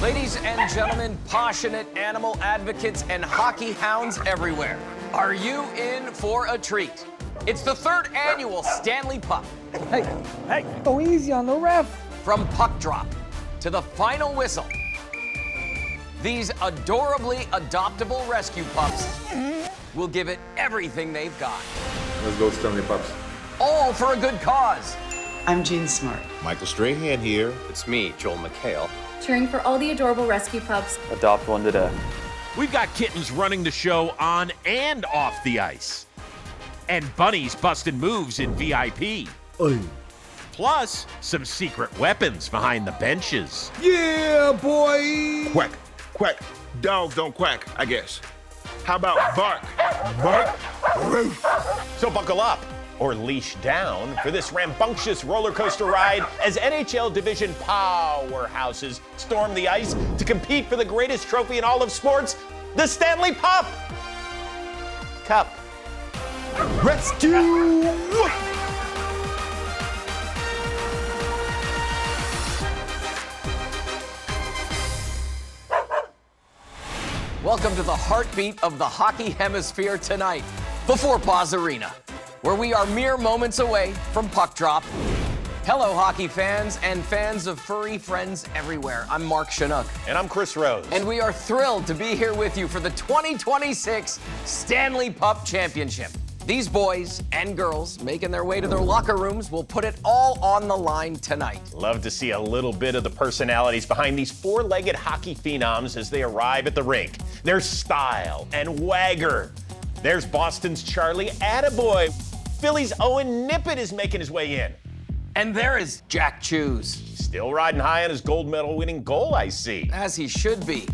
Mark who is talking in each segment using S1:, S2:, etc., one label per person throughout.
S1: Ladies and gentlemen, passionate animal advocates and hockey hounds everywhere, are you in for a treat? It's the third annual Stanley Pup.
S2: Hey, go easy on the ref.
S1: From puck drop to the final whistle, these adorably adoptable rescue pups will give it everything they've got.
S3: Let's go Stanley Pups.
S1: All for a good cause.
S4: I'm Jean Smart.
S5: Michael Strahan here.
S6: It's me, Joel McHale.
S7: Cheering for all the adorable rescue pups.
S6: Adopt one today.
S8: We've got kittens running the show on and off the ice. And bunnies busting moves in VIP.
S3: Oy.
S8: Plus, some secret weapons behind the benches.
S3: Yeah, boy!
S5: Quack, quack. Dogs don't quack, I guess. How about bark? Bark. Roof.
S9: So buckle up or leash down for this rambunctious roller coaster ride as NHL division powerhouses storm the ice to compete for the greatest trophy in all of sports, the Stanley Pup Cup.
S5: Rescue!
S1: Welcome to the heartbeat of the hockey hemisphere tonight, the Four Paws Arena, where we are mere moments away from puck drop. Hello, hockey fans and fans of furry friends everywhere. I'm Mark Chinook.
S9: And I'm Chris Rose.
S1: And we are thrilled to be here with you for the 2026 Stanley Pup Championship. These boys and girls making their way to their locker rooms will put it all on the line tonight.
S9: Love to see a little bit of the personalities behind these four-legged hockey phenoms as they arrive at the rink. There's style and wagger. There's Boston's Charlie Attaboy. Philly's Owen Nippett is making his way in.
S1: And there is Jack Choose.
S9: Still riding high on his gold medal winning goal, I see.
S1: As he should be.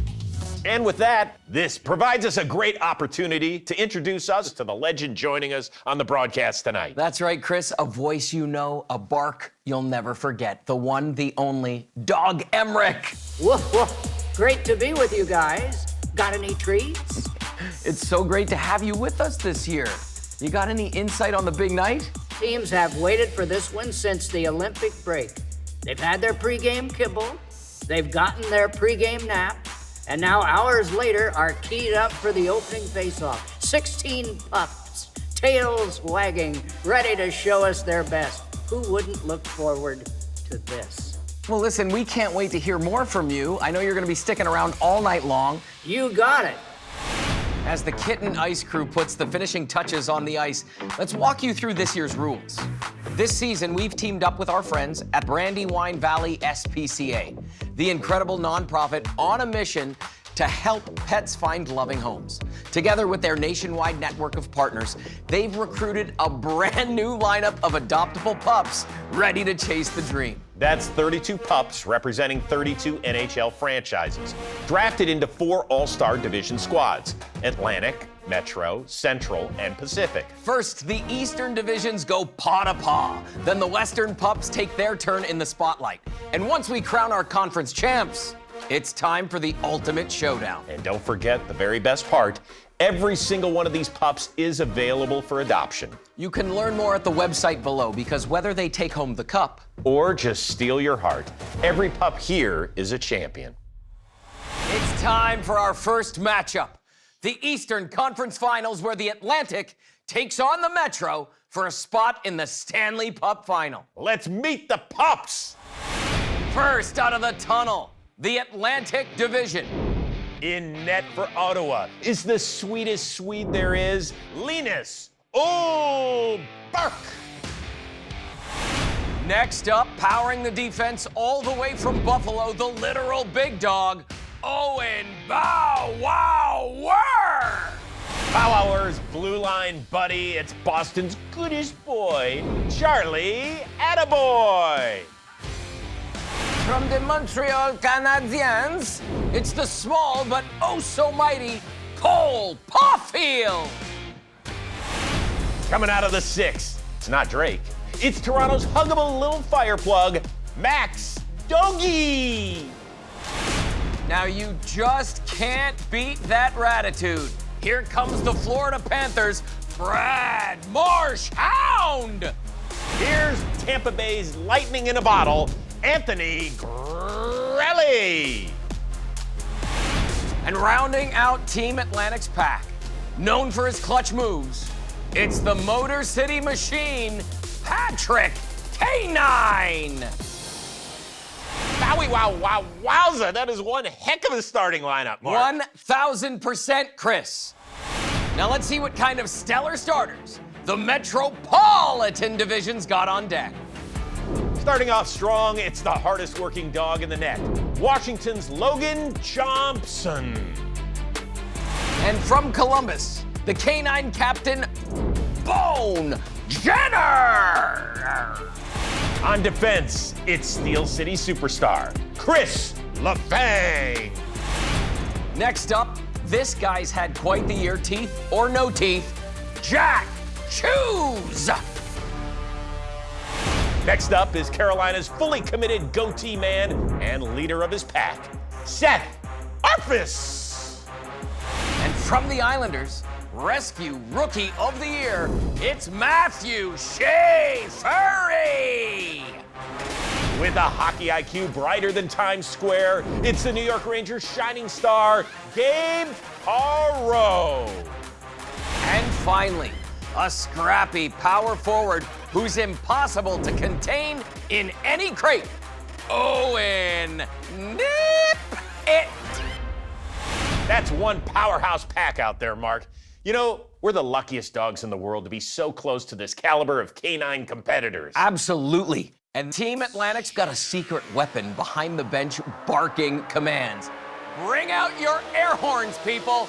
S9: And with that, this provides us a great opportunity to introduce us to the legend joining us on the broadcast tonight.
S1: That's right, Chris. A voice you know, a bark you'll never forget. The one, the only, Dog Emmerich.
S10: Woof, woof. Great to be with you guys. Got any treats?
S1: It's so great to have you with us this year. You got any insight on the big night?
S10: Teams have waited for this one since the Olympic break. They've had their pregame kibble, they've gotten their pregame nap, and now hours later are keyed up for the opening face-off. 16 pups, tails wagging, ready to show us their best. Who wouldn't look forward to this?
S1: Well, listen, we can't wait to hear more from you. I know you're going to be sticking around all night long.
S10: You got it.
S1: As the Kitten Ice crew puts the finishing touches on the ice, let's walk you through this year's rules. This season, we've teamed up with our friends at Brandywine Valley SPCA, the incredible nonprofit on a mission to help pets find loving homes. Together with their nationwide network of partners, they've recruited a brand new lineup of adoptable pups ready to chase the dream.
S9: That's 32 pups representing 32 NHL franchises, drafted into 4 All-Star Division squads: Atlantic, Metro, Central, and Pacific.
S1: First, the Eastern divisions go paw to paw. Then the Western pups take their turn in the spotlight. And once we crown our conference champs, it's time for the ultimate showdown.
S9: And don't forget the very best part, every single one of these pups is available for adoption.
S1: You can learn more at the website below, because whether they take home the cup
S9: or just steal your heart, every pup here is a champion.
S1: It's time for our first matchup. The Eastern Conference Finals, where the Atlantic takes on the Metro for a spot in the Stanley Pup Final.
S9: Let's meet the pups!
S1: First out of the tunnel, the Atlantic Division.
S9: In net for Ottawa is the sweetest Swede there is, Linus Ullmark.
S1: Next up, powering the defense all the way from Buffalo, the literal big dog, Owen Bow Wow Wur.
S9: Bow Wow's blue line buddy, it's Boston's goodest boy, Charlie Attaboy.
S1: From the Montreal Canadiens, it's the small but oh so mighty Cole Caulfield.
S9: Coming out of the 6, it's not Drake. It's Toronto's huggable little fireplug, Max Dogie.
S1: Now you just can't beat that ratitude. Here comes the Florida Panthers, Brad Marchand.
S9: Here's Tampa Bay's lightning in a bottle, Anthony Grelly.
S1: And rounding out Team Atlantic's pack, known for his clutch moves, it's the Motor City Machine, Patrick K9.
S9: Wowie, wow, wow, wowza. That is one heck of a starting lineup, Mark.
S1: 1000%, Chris. Now let's see what kind of stellar starters the Metropolitan Division's got on deck.
S9: Starting off strong, it's the hardest working dog in the net, Washington's Logan Thompson.
S1: And from Columbus, the K9 captain, Bone Jenner.
S9: On defense, it's Steel City superstar, Chris LaFang.
S1: Next up, this guy's had quite the year, teeth or no teeth, Jack Choose.
S9: Next up is Carolina's fully committed goatee man and leader of his pack, Seth Arfus.
S1: And from the Islanders, Rescue Rookie of the Year, it's Matthew Shea Furry.
S9: With a hockey IQ brighter than Times Square, it's the New York Rangers shining star, Gabe Perreault.
S1: And finally, a scrappy power forward who's impossible to contain in any crate, Owen Nip It.
S9: That's one powerhouse pack out there, Mark. You know, we're the luckiest dogs in the world to be so close to this caliber of canine competitors.
S1: Absolutely. And Team Atlantic's got a secret weapon behind the bench barking commands. Bring out your air horns, people.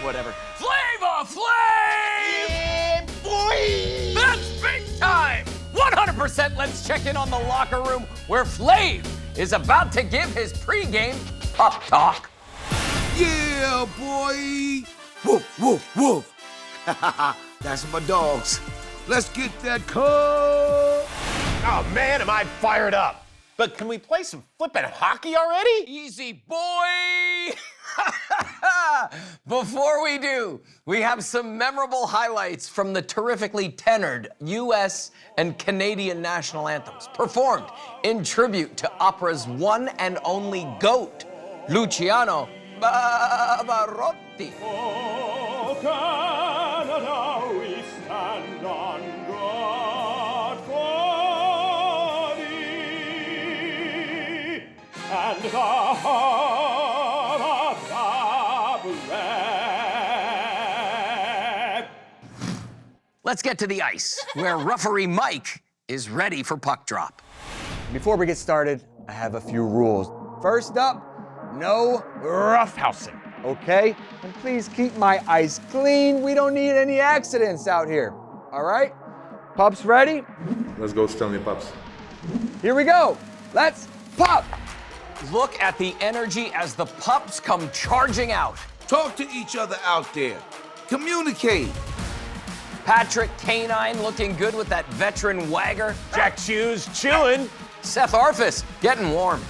S1: Whatever. Flavor Flav!
S9: Yeah, boy!
S1: That's big time! 100% let's check in on the locker room where Flav is about to give his pregame pep talk.
S3: Yeah, boy. Woof, woof, woof. That's my dogs. Let's get that cup.
S9: Oh man, am I fired up. But can we play some flippin' hockey already?
S1: Easy, boy! Before we do, we have some memorable highlights from the terrifically tenored U.S. and Canadian national anthems, performed in tribute to opera's one and only GOAT, Luciano Pavarotti.
S4: Oh, Canada, we stand on God for thee, and the heart of the brave.
S1: Let's get to the ice, where referee Mike is ready for puck drop.
S2: Before we get started, I have a few rules. First up, no roughhousing, okay? And please keep my ice clean. We don't need any accidents out here, all right? Pups ready?
S3: Let's go, Stanley Pups.
S2: Here we go. Let's pop.
S1: Look at the energy as the pups come charging out.
S3: Talk to each other out there. Communicate.
S1: Patrick K9 looking good with that veteran wagger.
S9: Jack Shoes chewing.
S1: Seth Arfus getting warm.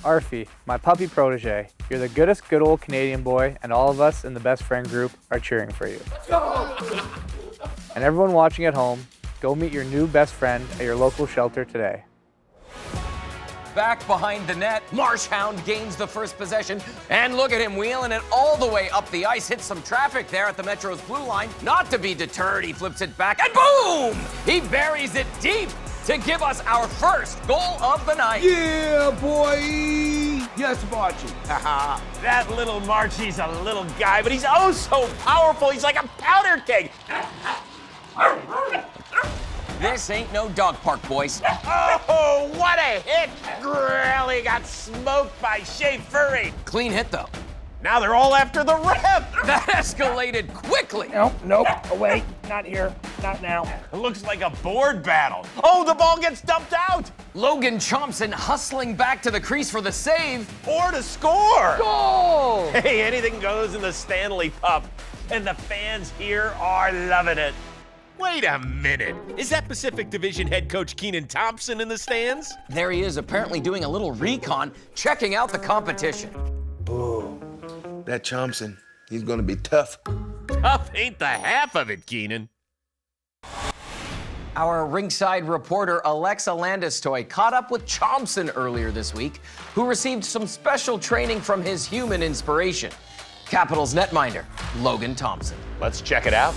S11: Arfie, my puppy protege, you're the goodest good old Canadian boy, and all of us in the best friend group are cheering for you. And everyone watching at home, go meet your new best friend at your local shelter today.
S1: Back behind the net, Marshhound gains the first possession, and look at him wheeling it all the way up the ice, hits some traffic there at the Metro's blue line. Not to be deterred, he flips it back, and boom! He buries it deep to give us our first goal of the night.
S3: Yeah, boy. Yes, Marchie.
S9: That little Marchie's a little guy, but he's oh so powerful. He's like a powder keg.
S1: This ain't no dog park, boys.
S9: Oh, what a hit! Really got smoked by Shea Furry.
S1: Clean hit, though.
S9: Now they're all after the ref.
S1: That escalated quickly.
S2: Nope, away, not here, not now.
S9: It looks like a board battle. Oh, the ball gets dumped out.
S1: Logan Thompson hustling back to the crease for the save.
S9: Or to score.
S2: Goal!
S9: Hey, anything goes in the Stanley Pup. And the fans here are loving it.
S8: Wait a minute. Is that Pacific Division head coach Keenan Thompson in the stands?
S1: There he is, apparently doing a little recon, checking out the competition.
S3: Oh, that Thompson, he's gonna be tough.
S8: Tough ain't the half of it, Keenan.
S1: Our ringside reporter Alexa Landestoy caught up with Chompson earlier this week, who received some special training from his human inspiration, Capitals netminder Logan Thompson.
S9: Let's check it out.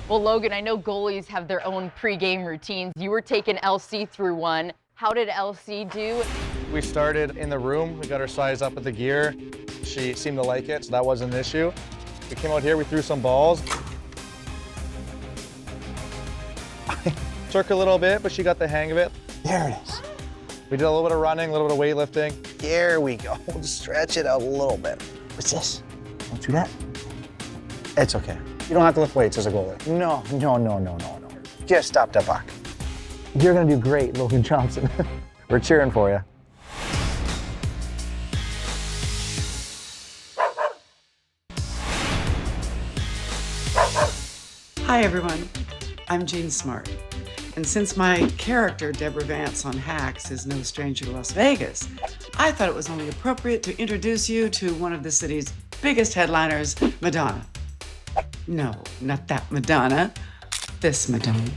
S12: Well, Logan, I know goalies have their own pre-game routines. You were taking LC through one. How did LC do?
S11: We started in the room. We got her sized up with the gear. She seemed to like it, so that wasn't an issue. We came out here, we threw some balls. Took her a little bit, but she got the hang of it. There it is. We did a little bit of running, a little bit of weightlifting. There we go. We'll just stretch it out a little bit. What's this? Don't do that. It's okay. You don't have to lift weights as a goalie. No. Just stop the puck. You're gonna do great, Logan Thompson. We're cheering for you.
S13: Hi everyone, I'm Jean Smart. And since my character, Deborah Vance on Hacks, is no stranger to Las Vegas, I thought it was only appropriate to introduce you to one of the city's biggest headliners, Madonna. No, not that Madonna, this Madonna.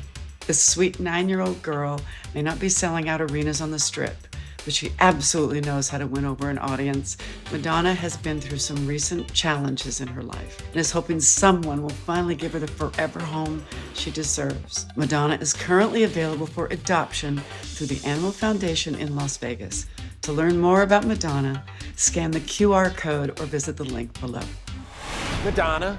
S13: This sweet 9-year-old girl may not be selling out arenas on the Strip, but she absolutely knows how to win over an audience. Madonna has been through some recent challenges in her life and is hoping someone will finally give her the forever home she deserves. Madonna is currently available for adoption through the Animal Foundation in Las Vegas. To learn more about Madonna, scan the QR code or visit the link below.
S9: Madonna.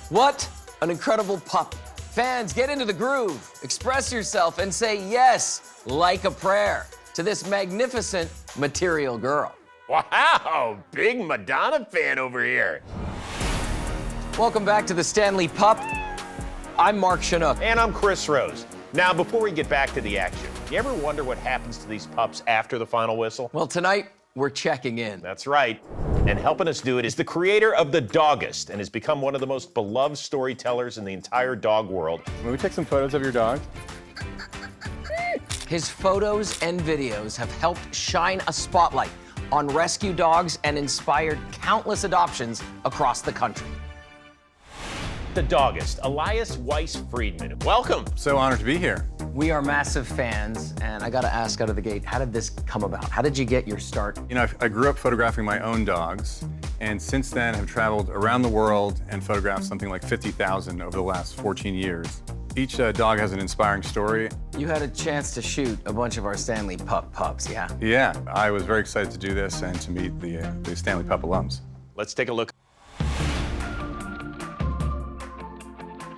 S1: What an incredible pup. Fans, get into the groove, express yourself, and say yes, like a prayer, to this magnificent material girl.
S9: Wow, big Madonna fan over here.
S1: Welcome back to the Stanley Pup. I'm Mark Chinook.
S9: And I'm Chris Rose. Now, before we get back to the action, you ever wonder what happens to these pups after the final whistle?
S1: Well, tonight, we're checking in.
S9: That's right. And helping us do it is the creator of The Doggist and has become one of the most beloved storytellers in the entire dog world.
S11: Can we take some photos of your dog?
S1: His photos and videos have helped shine a spotlight on rescue dogs and inspired countless adoptions across the country.
S9: The Doggist, Elias Weiss Friedman. Welcome.
S11: So honored to be here.
S1: We are massive fans, and I gotta ask out of the gate, how did this come about? How did you get your start?
S14: You know, I grew up photographing my own dogs, and since then have traveled around the world and photographed something like 50,000 over the last 14 years. Each dog has an inspiring story.
S1: You had a chance to shoot a bunch of our Stanley pups, yeah?
S14: Yeah, I was very excited to do this and to meet the Stanley Pup alums.
S9: Let's take a look.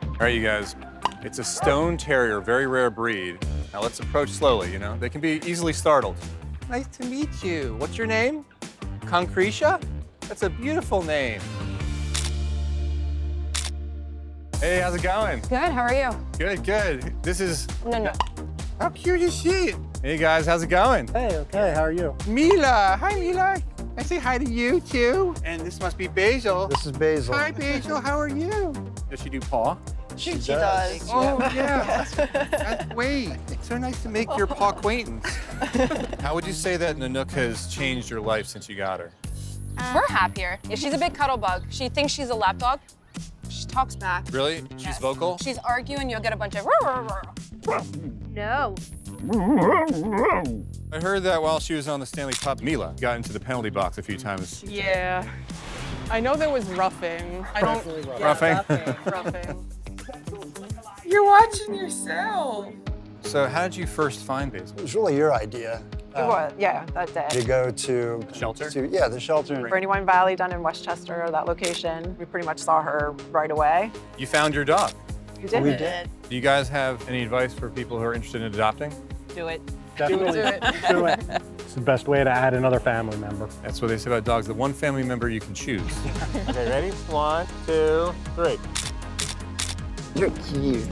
S14: All right, you guys. It's a Stone Terrier, very rare breed. Now let's approach slowly, you know? They can be easily startled.
S11: Nice to meet you. What's your name? Concretia? That's a beautiful name.
S14: Hey, how's it going?
S12: Good, how are you?
S14: Good. This is...
S12: No.
S14: How cute is she? Hey guys, how's it going?
S11: Hey, okay, how are you?
S14: Mila, hi Mila. I say hi to you too. And this must be Basil.
S11: This is Basil.
S14: Hi Basil, how are you? Does she do paw?
S11: She does.
S14: Oh yeah. That's great. So nice to make your paw acquaintance. How would you say that Nanook has changed your life since you got her?
S12: We're happier. Yeah, she's a big cuddle bug. She thinks she's a lap dog. She talks back.
S14: Really? She's vocal?
S12: She's arguing, you'll get a bunch of No.
S14: I heard that while she was on the Stanley Pup, Mila got into the penalty box a few times.
S15: Yeah. I know there was roughing.
S14: Roughing?
S15: Roughing. You're watching yourself.
S14: So how did you first find Basil?
S11: It was really your idea.
S15: It was, yeah, that day.
S11: To go to...
S14: Shelter?
S11: The shelter.
S15: Brandywine Valley down in Westchester, that location. We pretty much saw her right away.
S14: You found your dog.
S15: We did.
S14: Do you guys have any advice for people who are interested in adopting?
S15: Do it.
S11: Definitely.
S15: Do it.
S11: It's the best way to add another family member.
S14: That's what they say about dogs, the one family member you can choose.
S11: Okay, ready? 1, 2, 3. You're cute.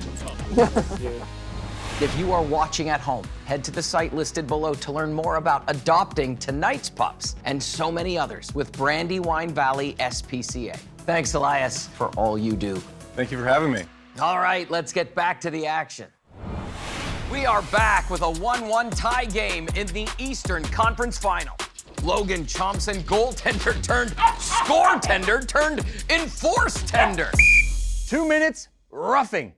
S1: If you are watching at home, head to the site listed below to learn more about adopting tonight's pups and so many others with Brandywine Valley SPCA. Thanks, Elias, for all you do.
S14: Thank you for having me.
S1: All right, let's get back to the action. We are back with a 1-1 tie game in the Eastern Conference Final. Logan Thompson, goaltender turned score tender turned enforce tender.
S2: 2 minutes, roughing.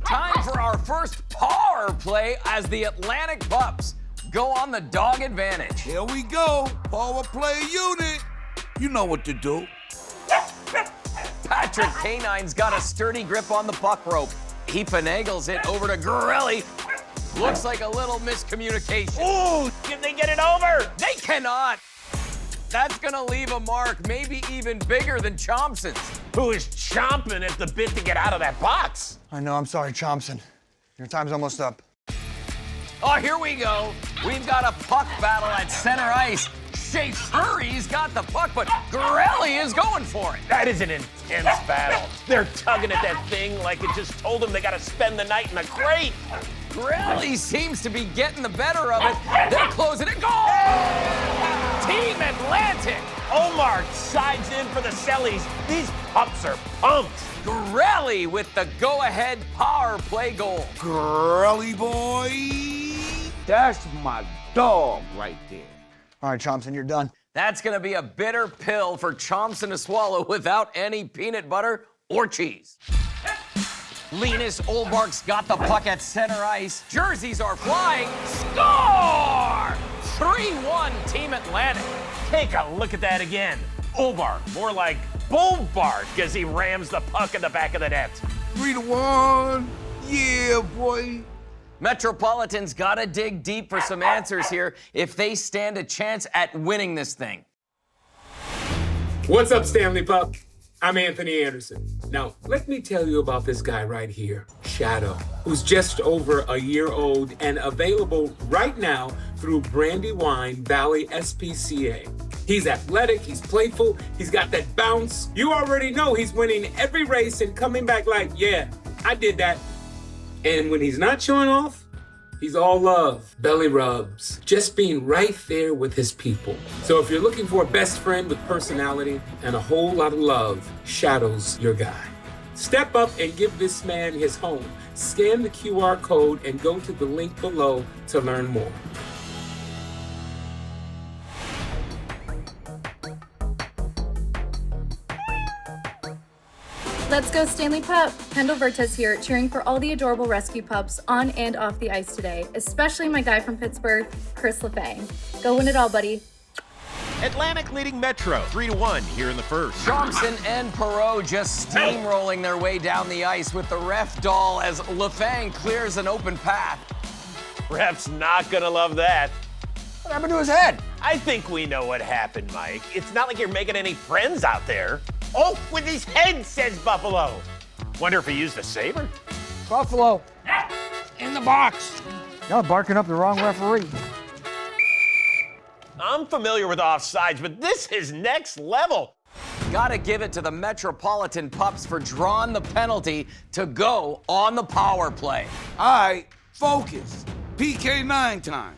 S1: Time for our first power play as the Atlantic Pups go on the dog advantage.
S3: Here we go, power play unit. You know what to do.
S1: Patrick Canine's got a sturdy grip on the puck rope. He finagles it over to Gorelli. Looks like a little miscommunication.
S9: Ooh, can they get it over?
S1: They cannot. That's gonna leave a mark, maybe even bigger than Chompson's.
S9: Who is chomping at the bit to get out of that box?
S2: I know, I'm sorry, Chompson. Your time's almost up.
S1: Oh, here we go. We've got a puck battle at center ice. Shea Furry's got the puck, but Gorelli is going for it.
S9: That is an intense battle. They're tugging at that thing like it just told them they gotta spend the night in the crate.
S1: Gorelli seems to be getting the better of it. They're closing it. Goal! Team Atlantic!
S9: Omar sides in for the Sellies. These pups are pumped.
S1: Gorelli with the go-ahead power play goal.
S3: Gorelli boy. That's my dog right there.
S2: All right, Chompson, you're done.
S1: That's gonna be a bitter pill for Chompson to swallow without any peanut butter or cheese. Linus Olbark's got the puck at center ice. Jerseys are flying. Score! 3-1 Team Atlantic.
S9: Take a look at that again. Olbark, more like Bullbark as he rams the puck in the back of the net.
S3: 3-1. Yeah, boy.
S1: Metropolitan's gotta dig deep for some answers here if they stand a chance at winning this thing.
S16: What's up, Stanley Pup? I'm Anthony Anderson. Now, let me tell you about this guy right here, Shadow, who's just over a year old and available right now through Brandywine Valley SPCA. He's athletic, he's playful, he's got that bounce. You already know he's winning every race and coming back like, yeah, I did that. And when he's not showing off, he's all love, belly rubs, just being right there with his people. So if you're looking for a best friend with personality and a whole lot of love, Shadow's your guy. Step up and give this man his home. Scan the QR code and go to the link below to learn more.
S7: Let's go, Stanley Pup! Kendall Vertes here, cheering for all the adorable rescue pups on and off the ice today, especially my guy from Pittsburgh, Chris LeFang. Go win it all, buddy.
S8: Atlantic leading Metro 3-1 here in the first.
S1: Thompson and Perot just steamrolling their way down the ice with the ref doll as LeFang clears an open path.
S9: Ref's not gonna love that.
S2: What happened to his head?
S9: I think we know what happened, Mike. It's not like you're making any friends out there. Oh, with his head, says Buffalo. Wonder if he used a saber?
S2: Buffalo.
S3: In the box.
S2: Y'all barking up the wrong referee.
S9: I'm familiar with offsides, but this is next level.
S1: Gotta give it to the Metropolitan Pups for drawing the penalty to go on the power play.
S3: All right, focus. PK9 time.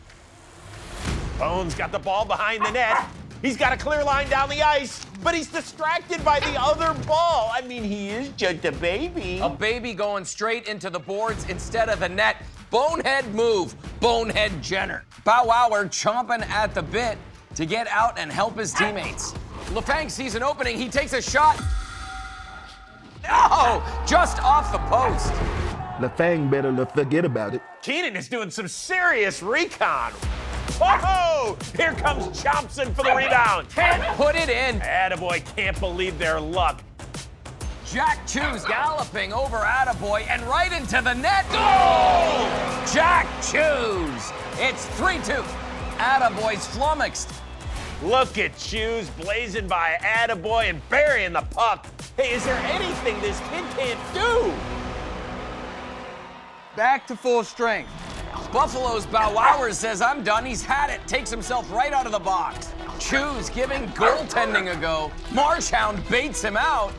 S9: Bones got the ball behind the net. He's got a clear line down the ice, but he's distracted by the other ball. I mean, he is just a baby.
S1: A baby going straight into the boards instead of the net. Bonehead move, Bonehead Jenner. Bow Wower chomping at the bit to get out and help his teammates. LeFang sees an opening, he takes a shot. No, just off the post.
S3: LeFang better forget about it.
S9: Keenan is doing some serious recon. Whoa! Here comes Chompson for the rebound.
S1: Can't put it in.
S9: Attaboy can't believe their luck.
S1: Jack Chews galloping over Attaboy and right into the net. Goal! Jack Chews. It's 3-2. Attaboy's flummoxed.
S9: Look at Chews blazing by Attaboy and burying the puck. Hey, is there anything this kid can't do?
S2: Back to full strength.
S1: Buffalo's Bow Wower says, I'm done. He's had it. Takes himself right out of the box. Chews giving goaltending a go. Marshhound baits him out.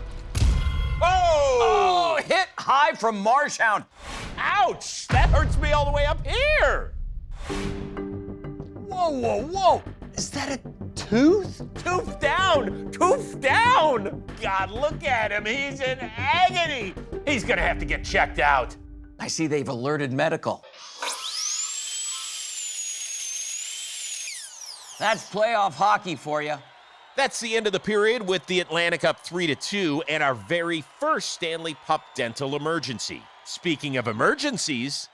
S1: Oh, hit high from Marshhound.
S9: Ouch! That hurts me all the way up here.
S2: Whoa, whoa, whoa. Is that a tooth?
S9: Tooth down! Tooth down! God, look at him. He's in agony. He's gonna have to get checked out.
S1: I see they've alerted medical. That's playoff hockey for you.
S8: That's the end of the period with the Atlantic up 3-2 and our very first Stanley Pup dental emergency. Speaking of emergencies,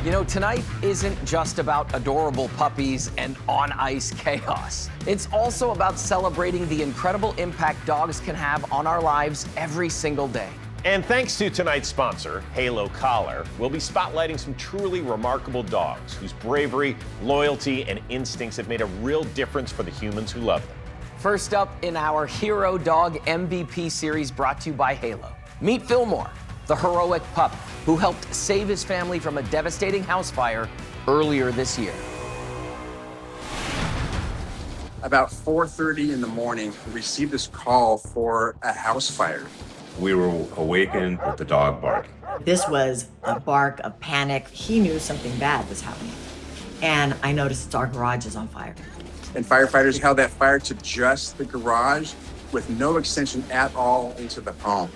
S1: You know, tonight isn't just about adorable puppies and on-ice chaos. It's also about celebrating the incredible impact dogs can have on our lives every single day.
S9: And thanks to tonight's sponsor, Halo Collar, we'll be spotlighting some truly remarkable dogs whose bravery, loyalty, and instincts have made a real difference for the humans who love them.
S1: First up in our Hero Dog MVP series brought to you by Halo, meet Fillmore, the heroic pup who helped save his family from a devastating house fire earlier this year.
S17: About 4:30 in the morning, we received this call for a house fire.
S18: We were awakened with the dog bark.
S19: This was a bark of panic. He knew something bad was happening. And I noticed our garage is on fire.
S17: And firefighters held that fire to just the garage with no extension at all into the home.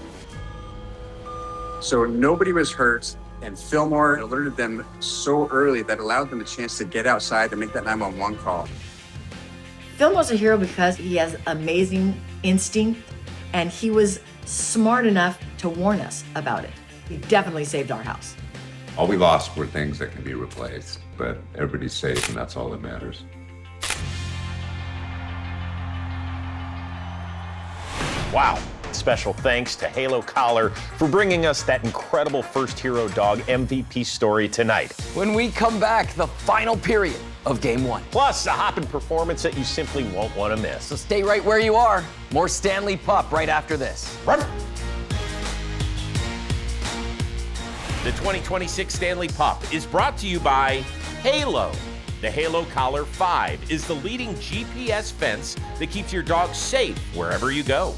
S17: So nobody was hurt, and Fillmore alerted them so early that allowed them a chance to get outside and make that 911 call.
S19: Fillmore's a hero because he has amazing instinct, and he was smart enough to warn us about it. He definitely saved our house.
S18: All we lost were things that can be replaced, but everybody's safe, and that's all that matters.
S9: Wow. Special thanks to Halo Collar for bringing us that incredible first Hero Dog MVP story tonight.
S1: When we come back, the final period of Game 1.
S9: Plus, a hopping performance that you simply won't want to miss.
S1: So stay right where you are. More Stanley Pup right after this.
S8: The 2026 Stanley Pup is brought to you by Halo. The Halo Collar 5 is the leading GPS fence that keeps your dog safe wherever you go.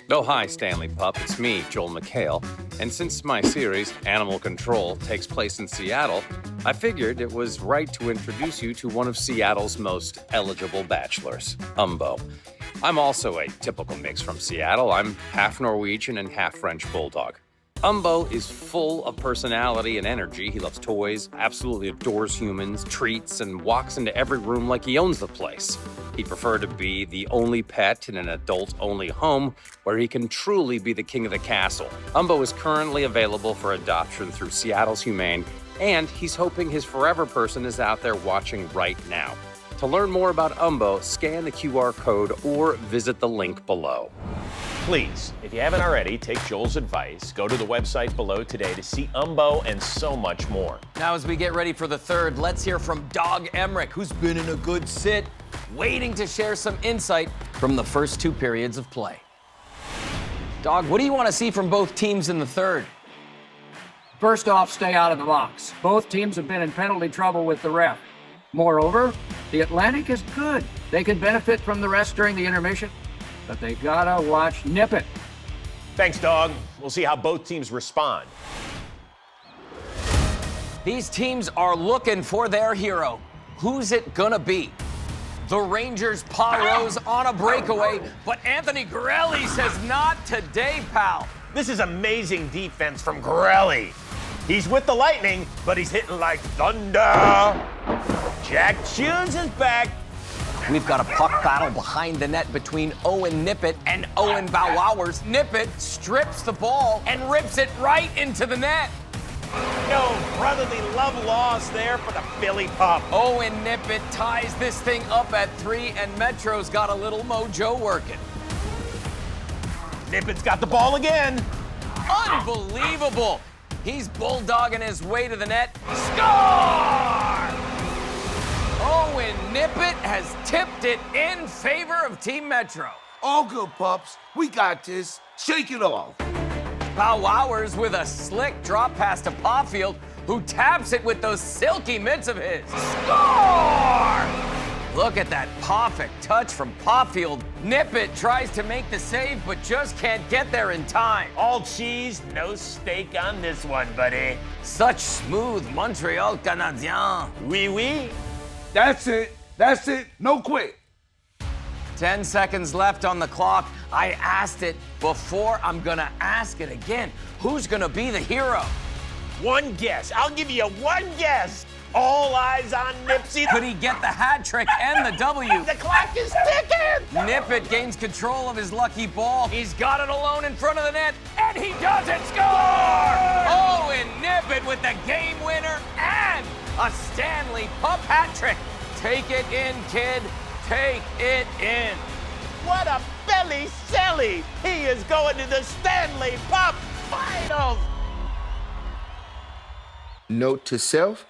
S6: Oh, hi, Stanley Pup. It's me, Joel McHale. And since my series, Animal Control, takes place in Seattle, I figured it was right to introduce you to one of Seattle's most eligible bachelors, Umbo. I'm also a typical mix from Seattle. I'm half Norwegian and half French bulldog. Umbo is full of personality and energy. He loves toys, absolutely adores humans, treats, and walks into every room like he owns the place. He'd prefer to be the only pet in an adult-only home where he can truly be the king of the castle. Umbo is currently available for adoption through Seattle's Humane, and he's hoping his forever person is out there watching right now. To learn more about Umbo, scan the QR code or visit the link below.
S9: Please, if you haven't already, take Joel's advice. Go to the website below today to see Umbo and so much more.
S1: Now, as we get ready for the third, let's hear from Dog Emmerich, who's been in a good sit, waiting to share some insight from the first 2 periods of play. Dog, what do you want to see from both teams in the third?
S20: First off, stay out of the box. Both teams have been in penalty trouble with the ref. Moreover, the Atlantic is good. They could benefit from the rest during the intermission, but they gotta watch Nip It.
S9: Thanks, Dog. We'll see how both teams respond.
S1: These teams are looking for their hero. Who's it gonna be? The Rangers' Paul Rose on a breakaway, but Anthony Grelli says not today, pal.
S9: This is amazing defense from Grelli. He's with the Lightning, but he's hitting like thunder. Jack Hughes is back.
S1: We've got a puck battle behind the net between Owen Nippett and Owen Bauwowers. Nippett strips the ball and rips it right into the net.
S9: No brotherly love lost there for the Philly Pup.
S1: Owen Nippett ties this thing up at 3, and Metro's got a little mojo working.
S9: Nippett's got the ball again.
S1: Unbelievable. He's bulldogging his way to the net. Score! Owen Nippett has tipped it in favor of Team Metro.
S3: All good, pups. We got this. Shake it off.
S1: Bauwowers with a slick drop pass to Pawfield, who taps it with those silky mitts of his. Score! Look at that perfect touch from Pawfield. Nippett tries to make the save, but just can't get there in time.
S9: All cheese, no steak on this one, buddy.
S1: Such smooth Montreal Canadien.
S9: Oui, oui.
S3: That's it. That's it. No quit.
S1: 10 seconds left on the clock. I asked it before. I'm gonna ask it again. Who's gonna be the hero?
S9: One guess. I'll give you one guess. All eyes on Nipsey.
S1: Could he get the hat trick and the W?
S9: The clock is ticking.
S1: Nippet gains control of his lucky ball. He's got it alone in front of the net, and he doesn't score! Owen Nippet with the game winner and a Stanley Pup hat trick. Take it in, kid. Take it in.
S9: What a belly silly. He is going to the Stanley Pup Finals.
S3: Note to self,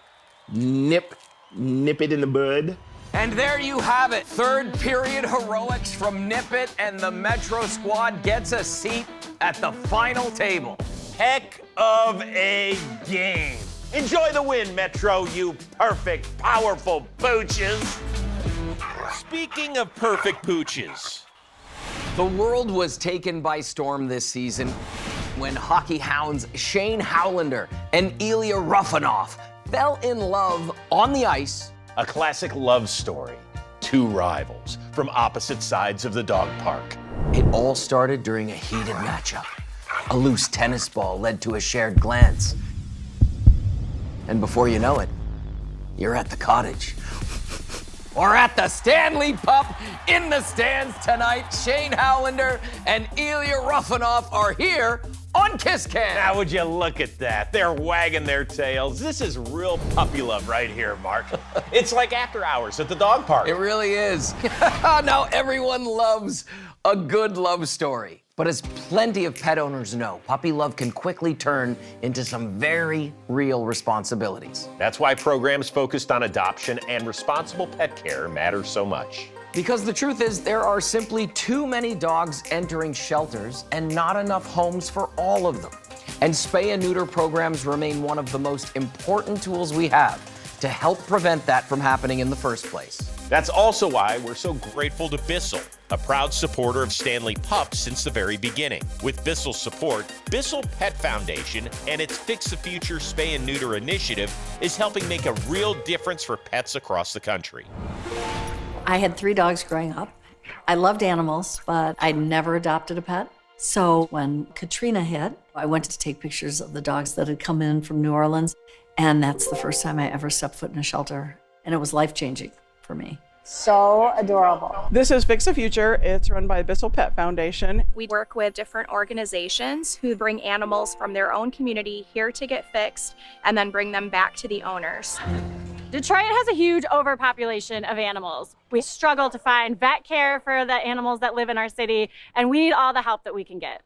S3: nip it in the bud.
S1: And there you have it. Third period heroics from Nippet, and the Metro squad gets a seat at the final table.
S9: Heck of a game. Enjoy the win, Metro, you perfect, powerful pooches. Speaking of perfect pooches.
S1: The world was taken by storm this season when hockey hounds Shane Howlander and Ilya Rufinoff fell in love on the ice.
S9: A classic love story. Two rivals from opposite sides of the dog park.
S1: It all started during a heated matchup. A loose tennis ball led to a shared glance. And before you know it, you're at the cottage. Or at the Stanley Pup. In the stands tonight, Shane Howlander and Ilya Rufinoff are here on Kiss Cam.
S9: Now would you look at that? They're wagging their tails. This is real puppy love right here, Mark. It's like after hours at the dog park.
S1: It really is. Now everyone loves a good love story. But as plenty of pet owners know, puppy love can quickly turn into some very real responsibilities.
S9: That's why programs focused on adoption and responsible pet care matter so much.
S1: Because the truth is, there are simply too many dogs entering shelters and not enough homes for all of them. And spay and neuter programs remain one of the most important tools we have to help prevent that from happening in the first place.
S9: That's also why we're so grateful to Bissell, a proud supporter of Stanley Pup since the very beginning. With Bissell's support, Bissell Pet Foundation and its Fix the Future Spay and Neuter initiative is helping make a real difference for pets across the country.
S19: I had 3 dogs growing up. I loved animals, but I never adopted a pet. So when Katrina hit, I went to take pictures of the dogs that had come in from New Orleans, and that's the first time I ever stepped foot in a shelter, and it was life-changing for me.
S15: So adorable.
S21: This is Fix the Future. It's run by Bissell Pet Foundation.
S22: We work with different organizations who bring animals from their own community here to get fixed and then bring them back to the owners.
S23: Detroit has a huge overpopulation of animals. We struggle to find vet care for the animals that live in our city, and we need all the help that we can get.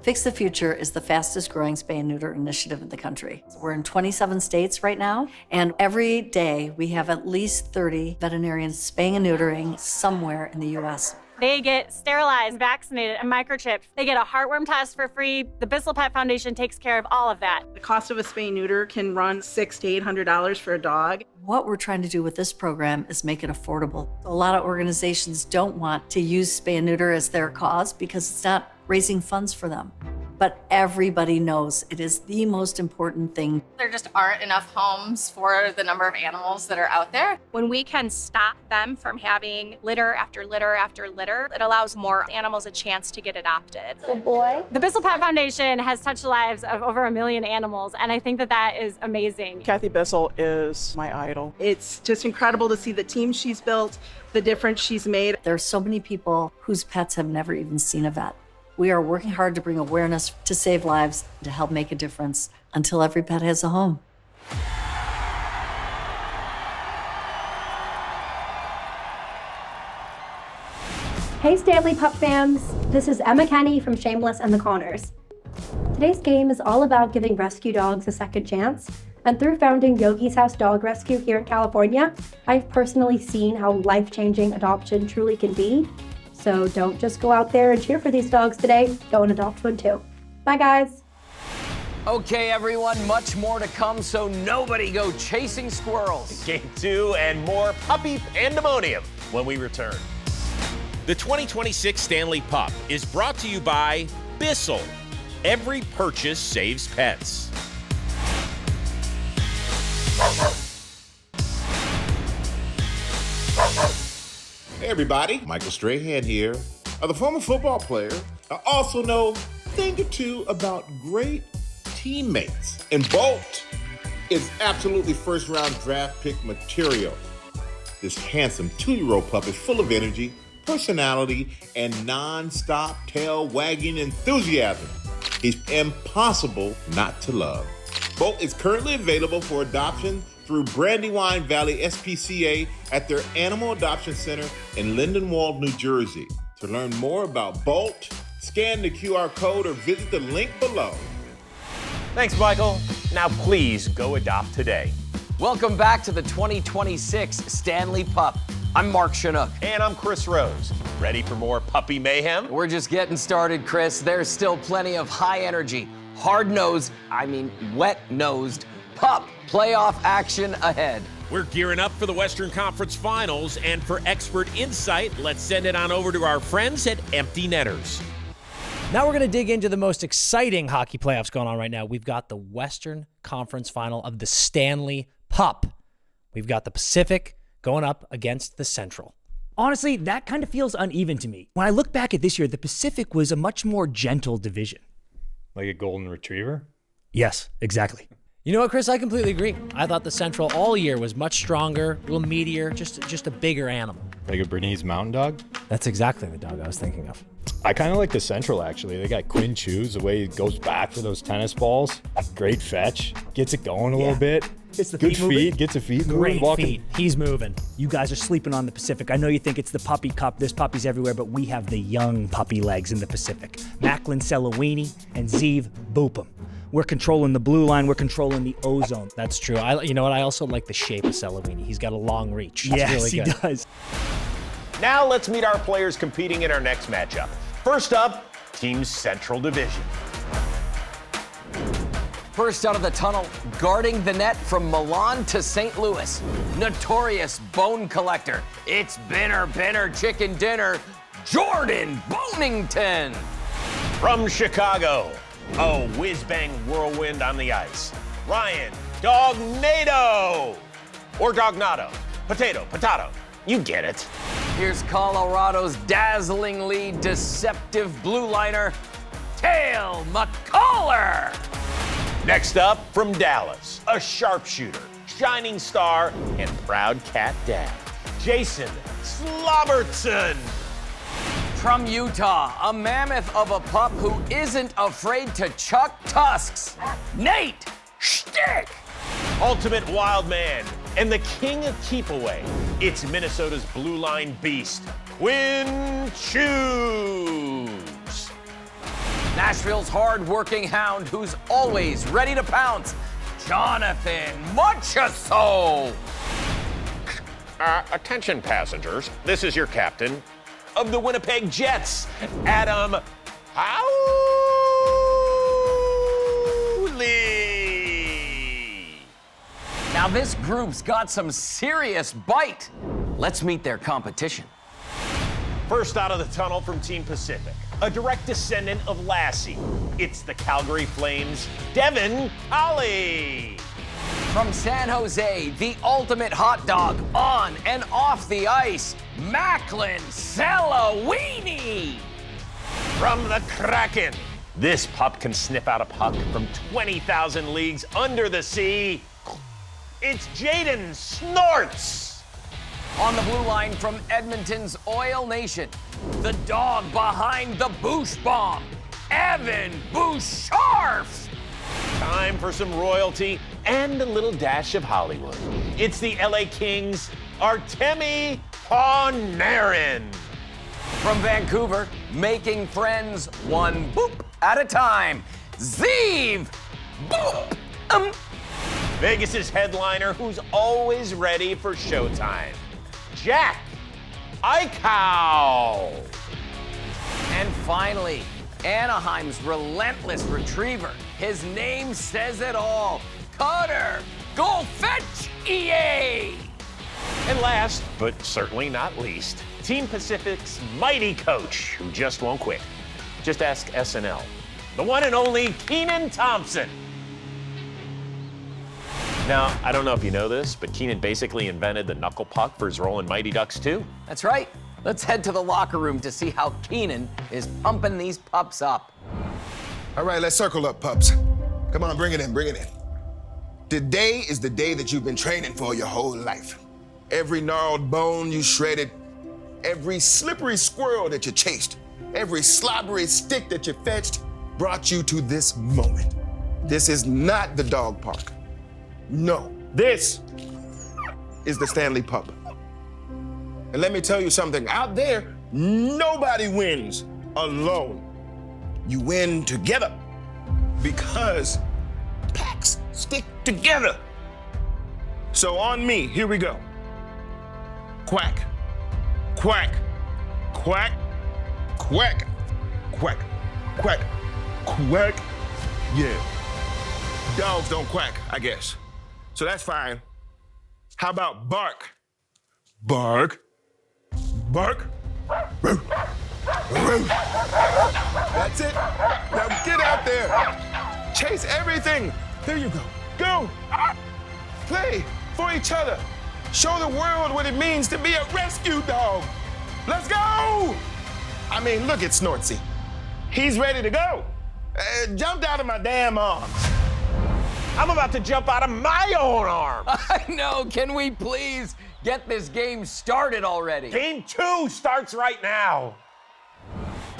S19: Fix the Future is the fastest growing spay and neuter initiative in the country. We're in 27 states right now, and every day we have at least 30 veterinarians spaying and neutering somewhere in the U.S.
S23: They get sterilized, vaccinated, and microchipped. They get a heartworm test for free. The Bissell Pet Foundation takes care of all of that.
S21: The cost of a spay and neuter can run $600 to $800 for a dog.
S19: What we're trying to do with this program is make it affordable. A lot of organizations don't want to use spay and neuter as their cause because it's not raising funds for them. But everybody knows it is the most important thing.
S24: There just aren't enough homes for the number of animals that are out there.
S22: When we can stop them from having litter after litter after litter, it allows more animals a chance to get adopted.
S23: Good boy. The Bissell Pet Foundation has touched the lives of over 1 million animals, and I think that that is amazing.
S21: Kathy Bissell is my idol. It's just incredible to see the team she's built, the difference she's made.
S19: There are so many people whose pets have never even seen a vet. We are working hard to bring awareness to save lives, to help make a difference until every pet has a home.
S25: Hey Stanley Pup fans, this is Emma Kenny from Shameless and the Connors. Today's game is all about giving rescue dogs a second chance, and through founding Yogi's House Dog Rescue here in California, I've personally seen how life-changing adoption truly can be. So don't just go out there and cheer for these dogs today, go and adopt one too. Bye guys.
S1: Okay, everyone, much more to come, so nobody go chasing squirrels.
S9: Game 2 and more puppy pandemonium when we return. The 2026 Stanley Pup is brought to you by Bissell. Every purchase saves pets.
S5: Hey everybody, Michael Strahan here. As a former football player, I also know a thing or two about great teammates. And Bolt is absolutely first-round draft pick material. This handsome 2-year-old pup is full of energy, personality, and non-stop tail-wagging enthusiasm. He's impossible not to love. Bolt is currently available for adoption through Brandywine Valley SPCA at their Animal Adoption Center in Lindenwold, New Jersey. To learn more about Bolt, scan the QR code or visit the link below.
S8: Thanks, Michael. Now please go adopt today.
S1: Welcome back to the 2026 Stanley Pup. I'm Mark Chinook.
S8: And I'm Chris Rose. Ready for more puppy mayhem?
S1: We're just getting started, Chris. There's still plenty of high energy, wet-nosed pup playoff action ahead.
S8: We're gearing up for the Western Conference Finals, and for expert insight, let's send it on over to our friends at Empty Netters.
S4: Now we're going to dig into the most exciting hockey playoffs going on right now. We've got the Western Conference Final of the Stanley Pup. We've got the Pacific going up against the Central.
S10: Honestly, that kind of feels uneven to me. When I look back at this year, the Pacific was a much more gentle division.
S11: Like a golden retriever?
S10: Yes, exactly.
S4: You know what, Chris? I completely agree. I thought the Central all year was much stronger, a little meatier, just a bigger animal.
S11: Like a Bernese Mountain Dog?
S4: That's exactly the dog I was thinking of.
S11: I kind of like the Central, actually. They got Quinn Chews, the way he goes back for those tennis balls. Great fetch. Gets it going a little bit.
S10: It's the
S11: good feet. Gets the feet moving.
S10: Great feet. He's moving. You guys are sleeping on the Pacific. I know you think it's the puppy cup. There's puppies everywhere, but we have the young puppy legs in the Pacific. Macklin Celowini and Zeev Boopum. We're controlling the blue line. We're controlling the ozone.
S4: That's true. You know what? I also like the shape of Celowini. He's got a long reach.
S10: Yes,
S4: really
S10: he does.
S8: Now let's meet our players competing in our next matchup. First up, Team Central Division.
S1: First out of the tunnel, guarding the net from Milan to St. Louis, notorious bone collector. It's Binner Chicken Dinner, Jordan Bonington.
S8: From Chicago, a whiz-bang whirlwind on the ice, Ryan Dognado. Or Dognado. Potato. You get it.
S1: Here's Colorado's dazzlingly deceptive blue liner, Cale Makar.
S8: Next up, from Dallas, a sharpshooter, shining star, and proud cat dad, Jason Slobbertson.
S1: From Utah, a mammoth of a pup who isn't afraid to chuck tusks, Nate Shtick.
S8: Ultimate wild man and the king of keep away. It's Minnesota's blue line beast, Quinn Chews.
S1: Nashville's hard-working hound who's always ready to pounce, Jonathan Marchessault.
S8: Attention passengers, this is your captain of the Winnipeg Jets, Adam Howley.
S1: Now this group's got some serious bite. Let's meet their competition.
S8: First out of the tunnel from Team Pacific, a direct descendant of Lassie. It's the Calgary Flames, Devin Colley.
S1: From San Jose, the ultimate hot dog on and off the ice, Macklin Celowini.
S8: From the Kraken, this pup can sniff out a puck from 20,000 leagues under the sea. It's Jaden Snorts.
S1: On the blue line from Edmonton's Oil Nation, the dog behind the Boosh Bomb, Evan Boucharf.
S8: Time for some royalty and a little dash of Hollywood. It's the LA Kings, Artemi Panarin.
S1: From Vancouver, making friends one boop at a time, Zeev Boop.
S8: Vegas's headliner who's always ready for showtime, Jack Eichau.
S1: And finally, Anaheim's relentless retriever. His name says it all. Cutter, go fetch EA!
S8: And last, but certainly not least, Team Pacific's mighty coach, who just won't quit. Just ask SNL. The one and only Keenan Thompson. Now, I don't know if you know this, but Keenan basically invented the knuckle puck for his role in Mighty Ducks 2.
S1: That's right. Let's head to the locker room to see how Keenan is pumping these pups up.
S3: All right, let's circle up, pups. Come on, bring it in. Today is the day that you've been training for your whole life. Every gnarled bone you shredded, every slippery squirrel that you chased, every slobbery stick that you fetched brought you to this moment. This is not the dog park. No, this is the Stanley Pup. And let me tell you something, out there, nobody wins alone. You win together because packs stick together. So on me, here we go. Quack, quack, quack, quack, quack, quack, quack. Yeah. Dogs don't quack, I guess. So that's fine. How about bark? Bark, bark, roof, roof. That's it. Now get out there. Chase everything. There you go. Go. Play for each other. Show the world what it means to be a rescue dog. Let's go. I mean, look at Snortsy. He's ready to go. Jumped out of my damn arms.
S9: I'm about to jump out of my own arms.
S1: I know. Can we please get this game started already?
S9: Game 2 starts right now.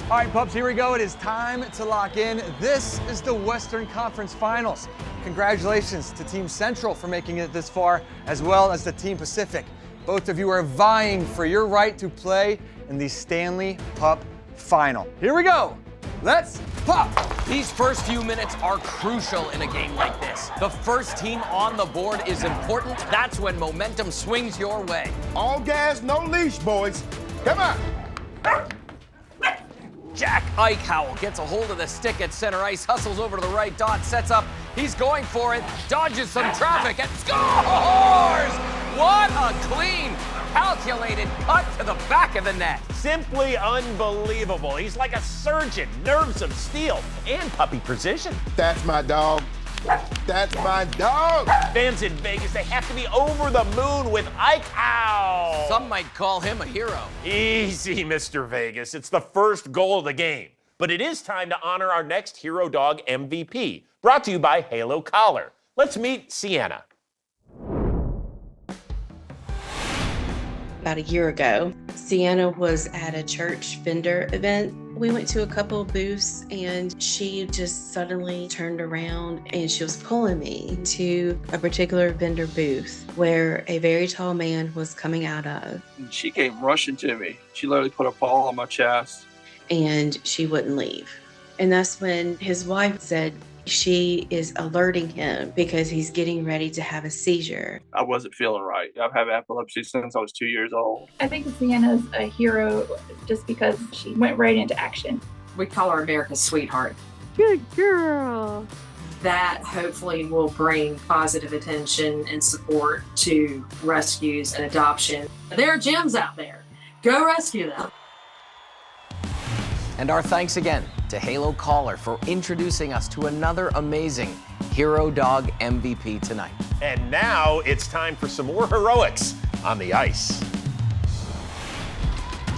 S2: All right, pups, here we go. It is time to lock in. This is the Western Conference Finals. Congratulations to Team Central for making it this far, as well as the Team Pacific. Both of you are vying for your right to play in the Stanley Pup Final. Here we go. Let's pop!
S1: These first few minutes are crucial in a game like this. The first team on the board is important. That's when momentum swings your way.
S3: All gas, no leash, boys. Come on.
S1: Jack Eichhowl gets a hold of the stick at center ice, hustles over to the right dot, sets up. He's going for it, dodges some traffic, and scores! What a clean, calculated cut to the back of the net.
S9: Simply unbelievable. He's like a surgeon, nerves of steel, and puppy precision.
S3: That's my dog. That's my dog.
S9: Fans in Vegas, they have to be over the moon with Eichhowl.
S1: Some might call him a hero.
S9: Easy, Mr. Vegas. It's the first goal of the game. But it is time to honor our next Hero Dog MVP, brought to you by Halo Collar. Let's meet Sienna.
S7: About a year ago, Sienna was at a church vendor event. We went to a couple of booths and she just suddenly turned around and she was pulling me to a particular vendor booth where a very tall man was coming out of.
S12: She came rushing to me. She literally put a paw on my chest.
S7: And she wouldn't leave. And that's when his wife said, she is alerting him because he's getting ready to have a seizure.
S12: I wasn't feeling right. I've had epilepsy since I was 2 years old.
S13: I think Sienna's a hero just because she went right into action.
S14: We call her America's sweetheart.
S13: Good girl.
S14: That hopefully will bring positive attention and support to rescues and adoption. There are gems out there. Go rescue them.
S1: And our thanks again to Halo Collar for introducing us to another amazing Hero Dog MVP tonight.
S9: And now it's time for some more heroics on the ice.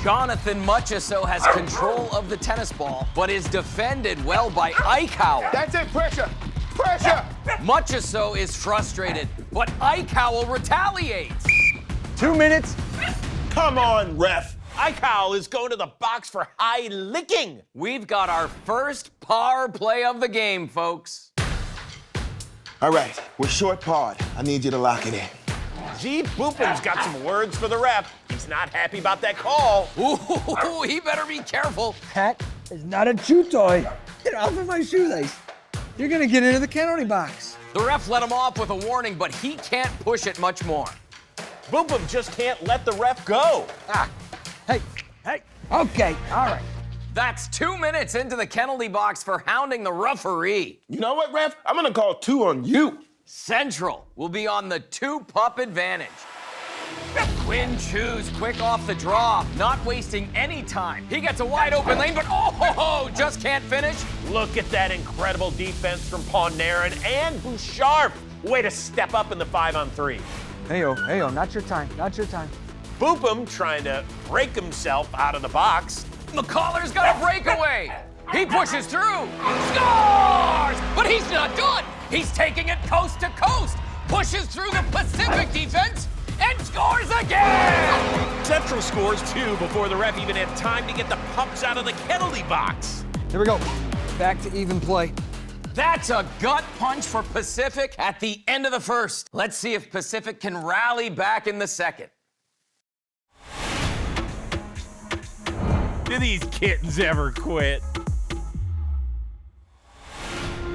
S1: Jonathan Mutchison has control of the tennis ball, but is defended well by Eichhowl.
S3: That's it, pressure, pressure.
S1: Mutchison is frustrated, but Eichhowl retaliates.
S2: 2 minutes.
S9: Come on, ref. Eichhowl is going to the box for high licking.
S1: We've got our first power play of the game, folks.
S3: All right, we're short pod. I need you to lock it in.
S9: Zeev Boopum's got some words for the ref. He's not happy about that call.
S1: Ooh, he better be careful.
S2: That is not a chew toy. Get off of my shoelace. You're gonna get into the penalty box.
S1: The ref let him off with a warning, but he can't push it much more.
S9: Boopum just can't let the ref go.
S2: Hey, okay, all right.
S1: That's 2 minutes into the penalty box for hounding the referee.
S3: You know what, ref? I'm gonna call 2 on you.
S1: Central will be on the 2-pup advantage. Quinn Chews quick off the draw, not wasting any time. He gets a wide open lane, but just can't finish.
S9: Look at that incredible defense from Pawnarin and Bouchard. Way to step up in the 5-on-3.
S2: Heyo, not your time, not your time.
S9: Boopum trying to break himself out of the box.
S1: McCollar's got a breakaway. He pushes through, scores! But he's not done. He's taking it coast to coast. pushes through the Pacific defense and scores again!
S9: Central scores 2 before the ref even had time to get the pups out of the penalty box.
S2: Here we go. Back to even play.
S1: That's a gut punch for Pacific at the end of the first. Let's see if Pacific can rally back in the second.
S9: Do these kittens ever quit?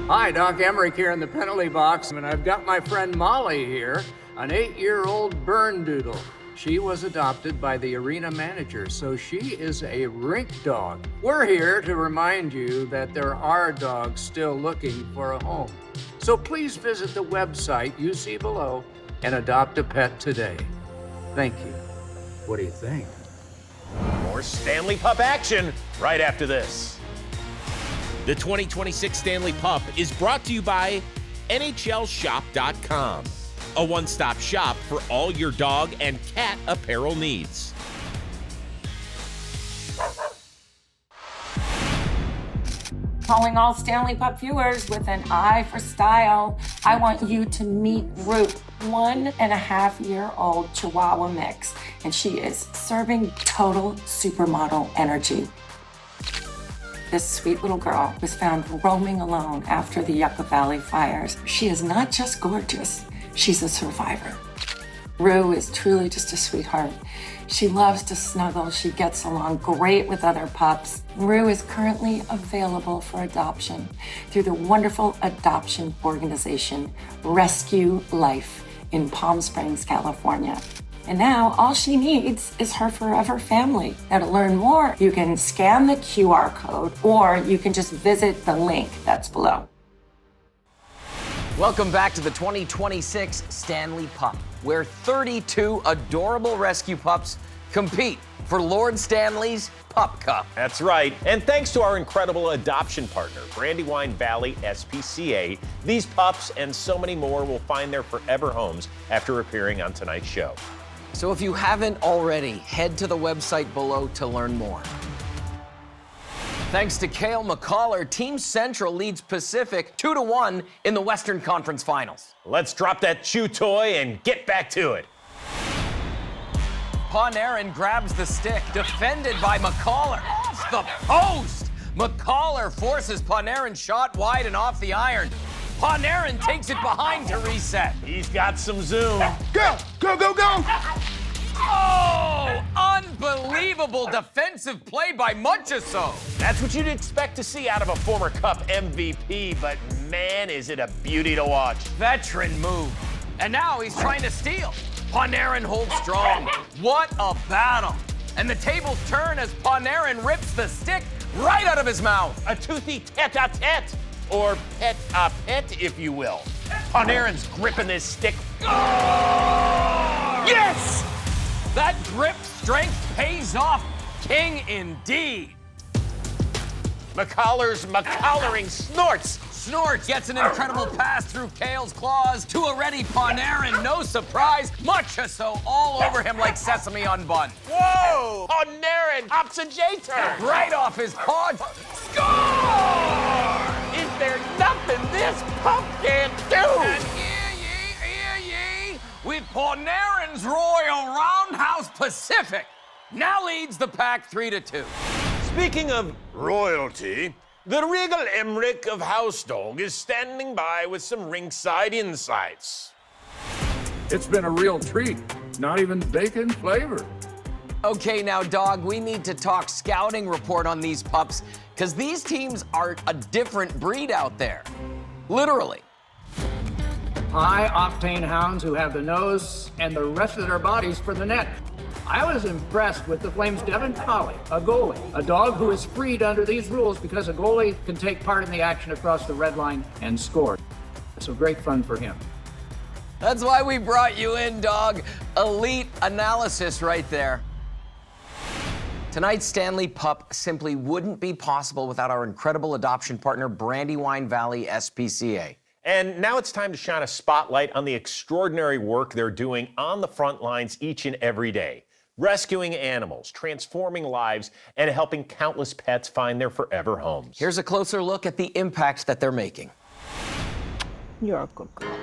S6: Hi, Doc Emmerich here in the penalty box, and I've got my friend Molly here, an 8-year-old burn doodle. She was adopted by the arena manager, so she is a rink dog. We're here to remind you that there are dogs still looking for a home. So please visit the website you see below and adopt a pet today. Thank you. What do you think?
S9: More Stanley Pup action right after this. The 2026 Stanley Pup is brought to you by NHLShop.com, a one-stop shop for all your dog and cat apparel needs.
S16: Calling all Stanley Pup viewers with an eye for style, I want you to meet Ruth, 1.5-year-old Chihuahua mix, and she is serving total supermodel energy. This sweet little girl was found roaming alone after the Yucca Valley fires. She is not just gorgeous, she's a survivor. Rue is truly just a sweetheart. She loves to snuggle. She gets along great with other pups. Rue is currently available for adoption through the wonderful adoption organization Rescue Life in Palm Springs, California. And now all she needs is her forever family. Now to learn more, you can scan the QR code or you can just visit the link that's below.
S1: Welcome back to the 2026 Stanley Pup, where 32 adorable rescue pups compete for Lord Stanley's Pup Cup.
S9: That's right. And thanks to our incredible adoption partner, Brandywine Valley SPCA, these pups and so many more will find their forever homes after appearing on tonight's show.
S1: So if you haven't already, head to the website below to learn more. Thanks to Cale McCollar, Team Central leads Pacific 2-1 in the Western Conference Finals.
S9: Let's drop that chew toy and get back to it.
S1: Panarin grabs the stick, defended by McCollar. Off the post! McCollar forces Panarin's shot wide and off the iron. Panarin takes it behind to reset.
S9: He's got some zoom.
S3: Go, go, go, go!
S1: Oh, unbelievable defensive play by Munchausen.
S9: That's what you'd expect to see out of a former Cup MVP, but man, is it a beauty to watch.
S1: Veteran move. And now he's trying to steal. Panarin holds strong. What a battle. And the tables turn as Panarin rips the stick right out of his mouth.
S9: A toothy tete-a-tete, or pet-a-pet, if you will. Panarin's gripping this stick.
S1: Oh! Yes! That grip strength pays off. King indeed.
S9: McCollar's McCollering snorts.
S1: Snorts gets an incredible pass through Cale's claws to a ready Panarin. No surprise, Munchausen all over him like sesame on bun.
S9: Whoa! Panarin hops a J-turn.
S1: Right off his paw. Score!
S9: Is there nothing this pup can't do?
S1: And hear ye, with Panarin's Royal Roundhouse Pacific now leads the pack 3-2.
S9: Speaking of royalty, the Regal Emmerich of House Dog is standing by with some ringside insights.
S17: It's been a real treat. Not even bacon flavor.
S1: Okay, now, Dog, we need to talk scouting report on these pups, because these teams are a different breed out there. Literally.
S6: High-octane hounds who have the nose and the rest of their bodies for the net. I was impressed with the Flames' Devin Collie, a goalie, a dog who is freed under these rules because a goalie can take part in the action across the red line and score. So great fun for him.
S1: That's why we brought you in, Dog. Elite analysis right there. Tonight's Stanley Pup simply wouldn't be possible without our incredible adoption partner, Brandywine Valley SPCA.
S9: And now it's time to shine a spotlight on the extraordinary work they're doing on the front lines each and every day. Rescuing animals, transforming lives, and helping countless pets find their forever homes.
S1: Here's a closer look at the impact that they're making.
S18: You're a good girl.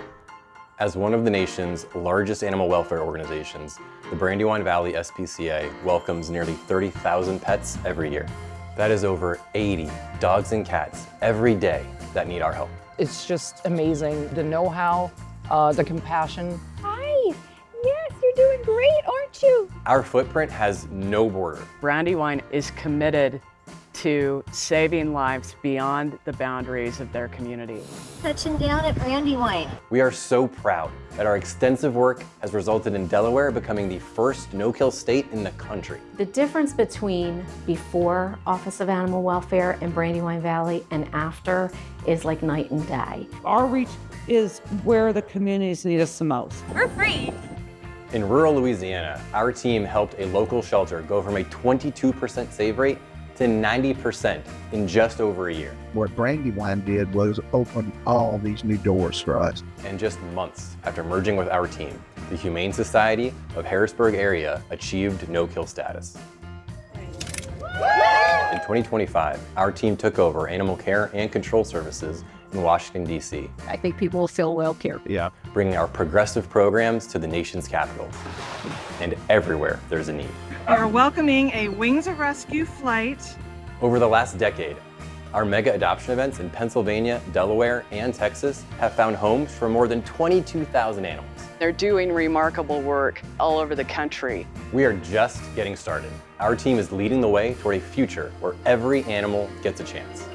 S15: As one of the nation's largest animal welfare organizations, the Brandywine Valley SPCA welcomes nearly 30,000 pets every year. That is over 80 dogs and cats every day that need our help.
S18: It's just amazing, the know-how, the compassion.
S20: Hi, yes, you're doing great, aren't you?
S15: Our footprint has no border.
S18: Brandywine is committed to saving lives beyond the boundaries of their community.
S20: Touching down at Brandywine.
S15: We are so proud that our extensive work has resulted in Delaware becoming the first no-kill state in the country.
S22: The difference between before Office of Animal Welfare in Brandywine Valley and after is like night and day.
S24: Our reach is where the communities need us the most.
S20: We're free.
S15: In rural Louisiana, our team helped a local shelter go from a 22% save rate to 90% in just over a year.
S26: What Brandywine did was open all these new doors for us.
S15: And just months after merging with our team, the Humane Society of Harrisburg area achieved no-kill status. In 2025, our team took over animal care and control services in Washington, D.C.
S20: I think people feel well cared for.
S15: Yeah. Bringing our progressive programs to the nation's capital and everywhere there's a need.
S21: We are welcoming a Wings of Rescue flight.
S15: Over the last decade, our mega adoption events in Pennsylvania, Delaware, and Texas have found homes for more than 22,000 animals.
S18: They're doing remarkable work all over the country.
S15: We are just getting started. Our team is leading the way toward a future where every animal gets a chance.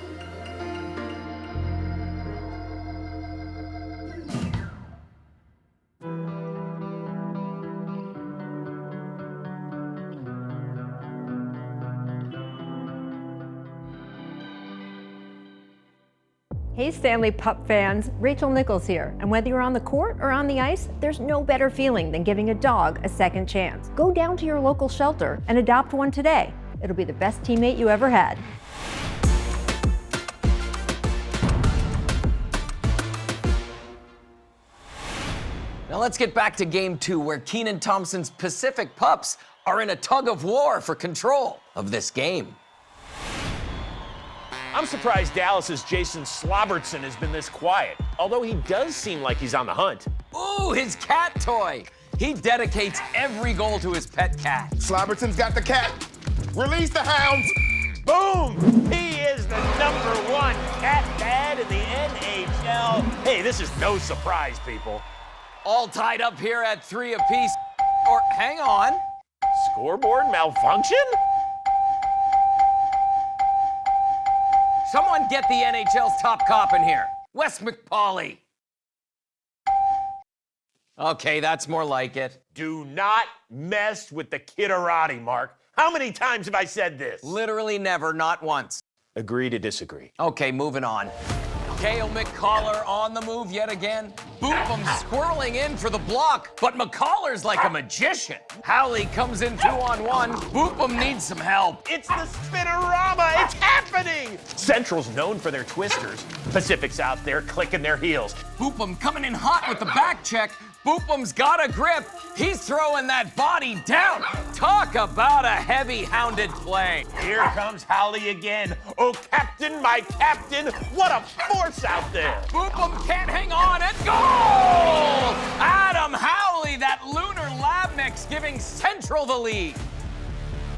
S25: Hey Stanley Pup fans, Rachel Nichols here. And whether you're on the court or on the ice, there's no better feeling than giving a dog a second chance. Go down to your local shelter and adopt one today. It'll be the best teammate you ever had.
S1: Now let's get back to game 2, where Kenan Thompson's Pacific Pups are in a tug of war for control of this game.
S8: I'm surprised Dallas's Jason Slobbertson has been this quiet, although he does seem like he's on the hunt.
S1: Ooh, his cat toy. He dedicates every goal to his pet cat.
S3: Slobbertson's got the cat. Release the hounds.
S8: Boom! He is the #1 cat dad in the NHL. Hey, this is no surprise, people.
S1: All tied up here at 3 apiece. Or hang on.
S8: Scoreboard malfunction?
S1: Someone get the NHL's top cop in here. Wes McPauley. Okay, that's more like it.
S8: Do not mess with the kidderati, Mark. How many times have I said this?
S1: Literally never, not once.
S8: Agree to disagree.
S1: Okay, moving on. Cale McCollar on the move yet again. Boopum squirreling in for the block, but McCollar's like a magician. Howley comes in 2-on-1. Boopum needs some help.
S8: It's the Spinorama. It's happening. Central's known for their twisters. Pacific's out there clicking their heels.
S1: Boopum coming in hot with the back check. Boopum's got a grip. He's throwing that body down. Talk about a heavy-hounded play.
S8: Here comes Howley again. Oh, Captain, my Captain. What a force out there.
S1: Boopum can't hang on and goal! Adam Howley, that lunar lab mix giving Central the lead.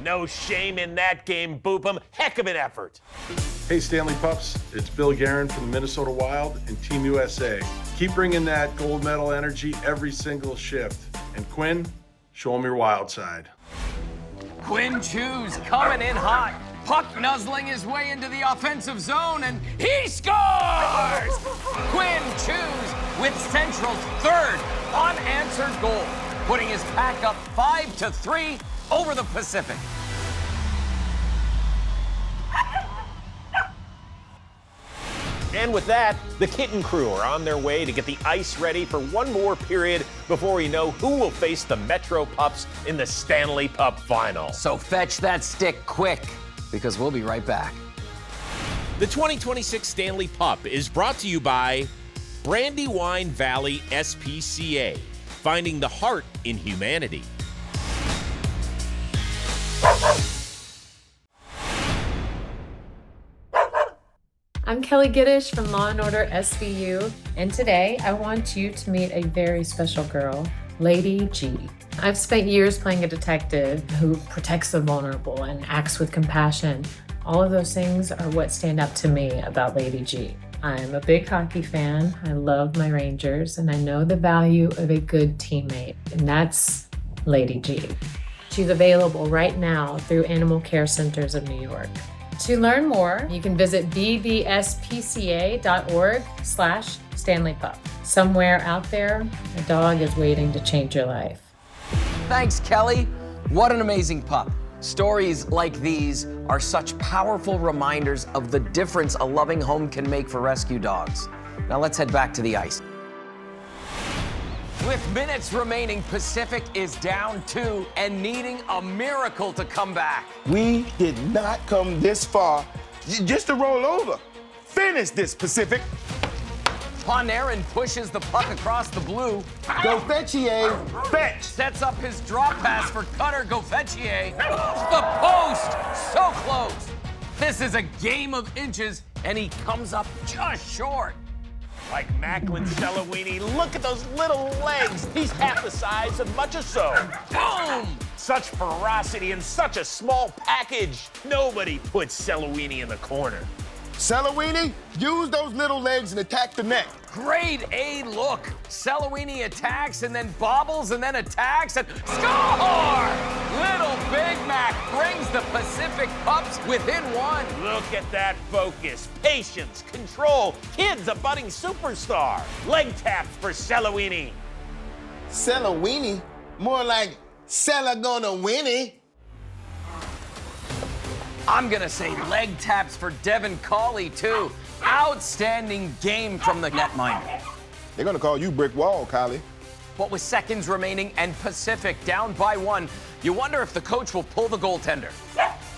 S8: No shame in that game, Boopum. Heck of an effort.
S27: Hey, Stanley Pups. It's Bill Guerin from the Minnesota Wild and Team USA. Keep bringing that gold medal energy every single shift. And Quinn, show them your wild side.
S1: Quinn Chews coming in hot. Puck nuzzling his way into the offensive zone, and he scores! Quinn Chews with Central's 3rd unanswered goal, putting his pack up 5-3 over the Pacific.
S8: And with that, the Kitten crew are on their way to get the ice ready for one more period before we know who will face the Metro Pups in the Stanley Pup Final.
S1: So fetch that stick quick, because we'll be right back.
S8: The 2026 Stanley Pup is brought to you by Brandywine Valley SPCA, finding the heart in humanity.
S22: I'm
S4: I'm Kelly Giddish from Law & Order SVU, and today I want you to meet a very special girl, Lady G. I've spent years playing a detective who protects the vulnerable and acts with compassion. All of those things are what stand out to me about Lady G. I'm a big hockey fan, I love my Rangers, and I know the value of a good teammate, and that's Lady G. She's available right now through Animal Care Centers of New York. To learn more, you can visit bbspca.org/StanleyPup. Somewhere out there, a dog is waiting to change your life.
S1: Thanks, Kelly. What an amazing pup. Stories like these are such powerful reminders of the difference a loving home can make for rescue dogs. Now let's head back to the ice. With minutes remaining, Pacific is down 2 and needing a miracle to come back.
S3: We did not come this far just to roll over. Finish this, Pacific.
S1: Panarin pushes the puck across the blue.
S3: Gauthier, fetch.
S1: Sets up his drop pass for Cutter Gauthier. The post, so close. This is a game of inches, and he comes up just short.
S9: Like Macklin Celluini, look at those little legs. He's half the size of Much So.
S1: Boom!
S9: Such ferocity in such a small package. Nobody puts Celluini in the corner.
S3: Celluini, use those little legs and attack the net.
S1: Grade A look. Celluini attacks and then bobbles and then attacks and score! Little Big Mac brings the Pacific Pups within 1.
S9: Look at that focus, patience, control. Kid's a budding superstar. Leg taps for Celluini.
S3: Celluini? More like Cella gonna winnie.
S1: I'm gonna say leg taps for Devin Cawley, too. Outstanding game from the netminder.
S3: They're gonna call you brick wall, Kylie.
S1: But with seconds remaining and Pacific down by 1, you wonder if the coach will pull the goaltender.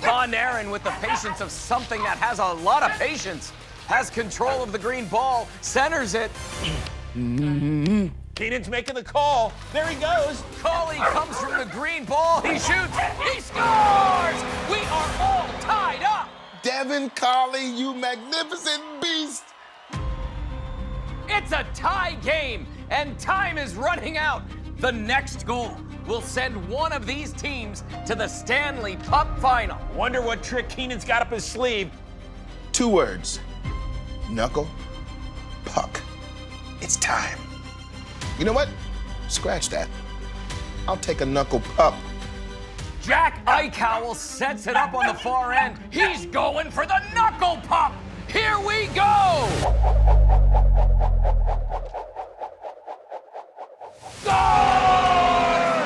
S1: Panarin, with the patience of something that has a lot of patience, has control of the green ball, centers it.
S9: Keenan's making the call. There he goes.
S1: Cawley comes from the green ball. He shoots. He scores! We are all tied up.
S3: Devin Cawley, you magnificent beast.
S1: It's a tie game, and time is running out. The next goal will send one of these teams to the Stanley Pup Final.
S9: Wonder what trick Keenan's got up his sleeve.
S3: 2 words. Knuckle, puck. It's time. You know what? Scratch that. I'll take a knuckle pup.
S1: Jack Eichowell sets it up on the far end. He's going for the knuckle pup. Here we go. Score!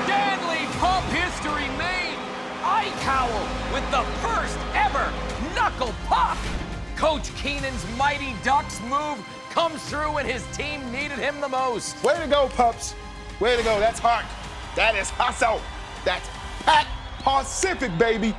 S1: Stanley Pup history made. Eichowell with the first ever knuckle puck. Coach Keenan's Mighty Ducks move comes through when his team needed him the most.
S3: Way to go, pups. Way to go. That's heart. That is hustle. That's Pat Pacific, baby.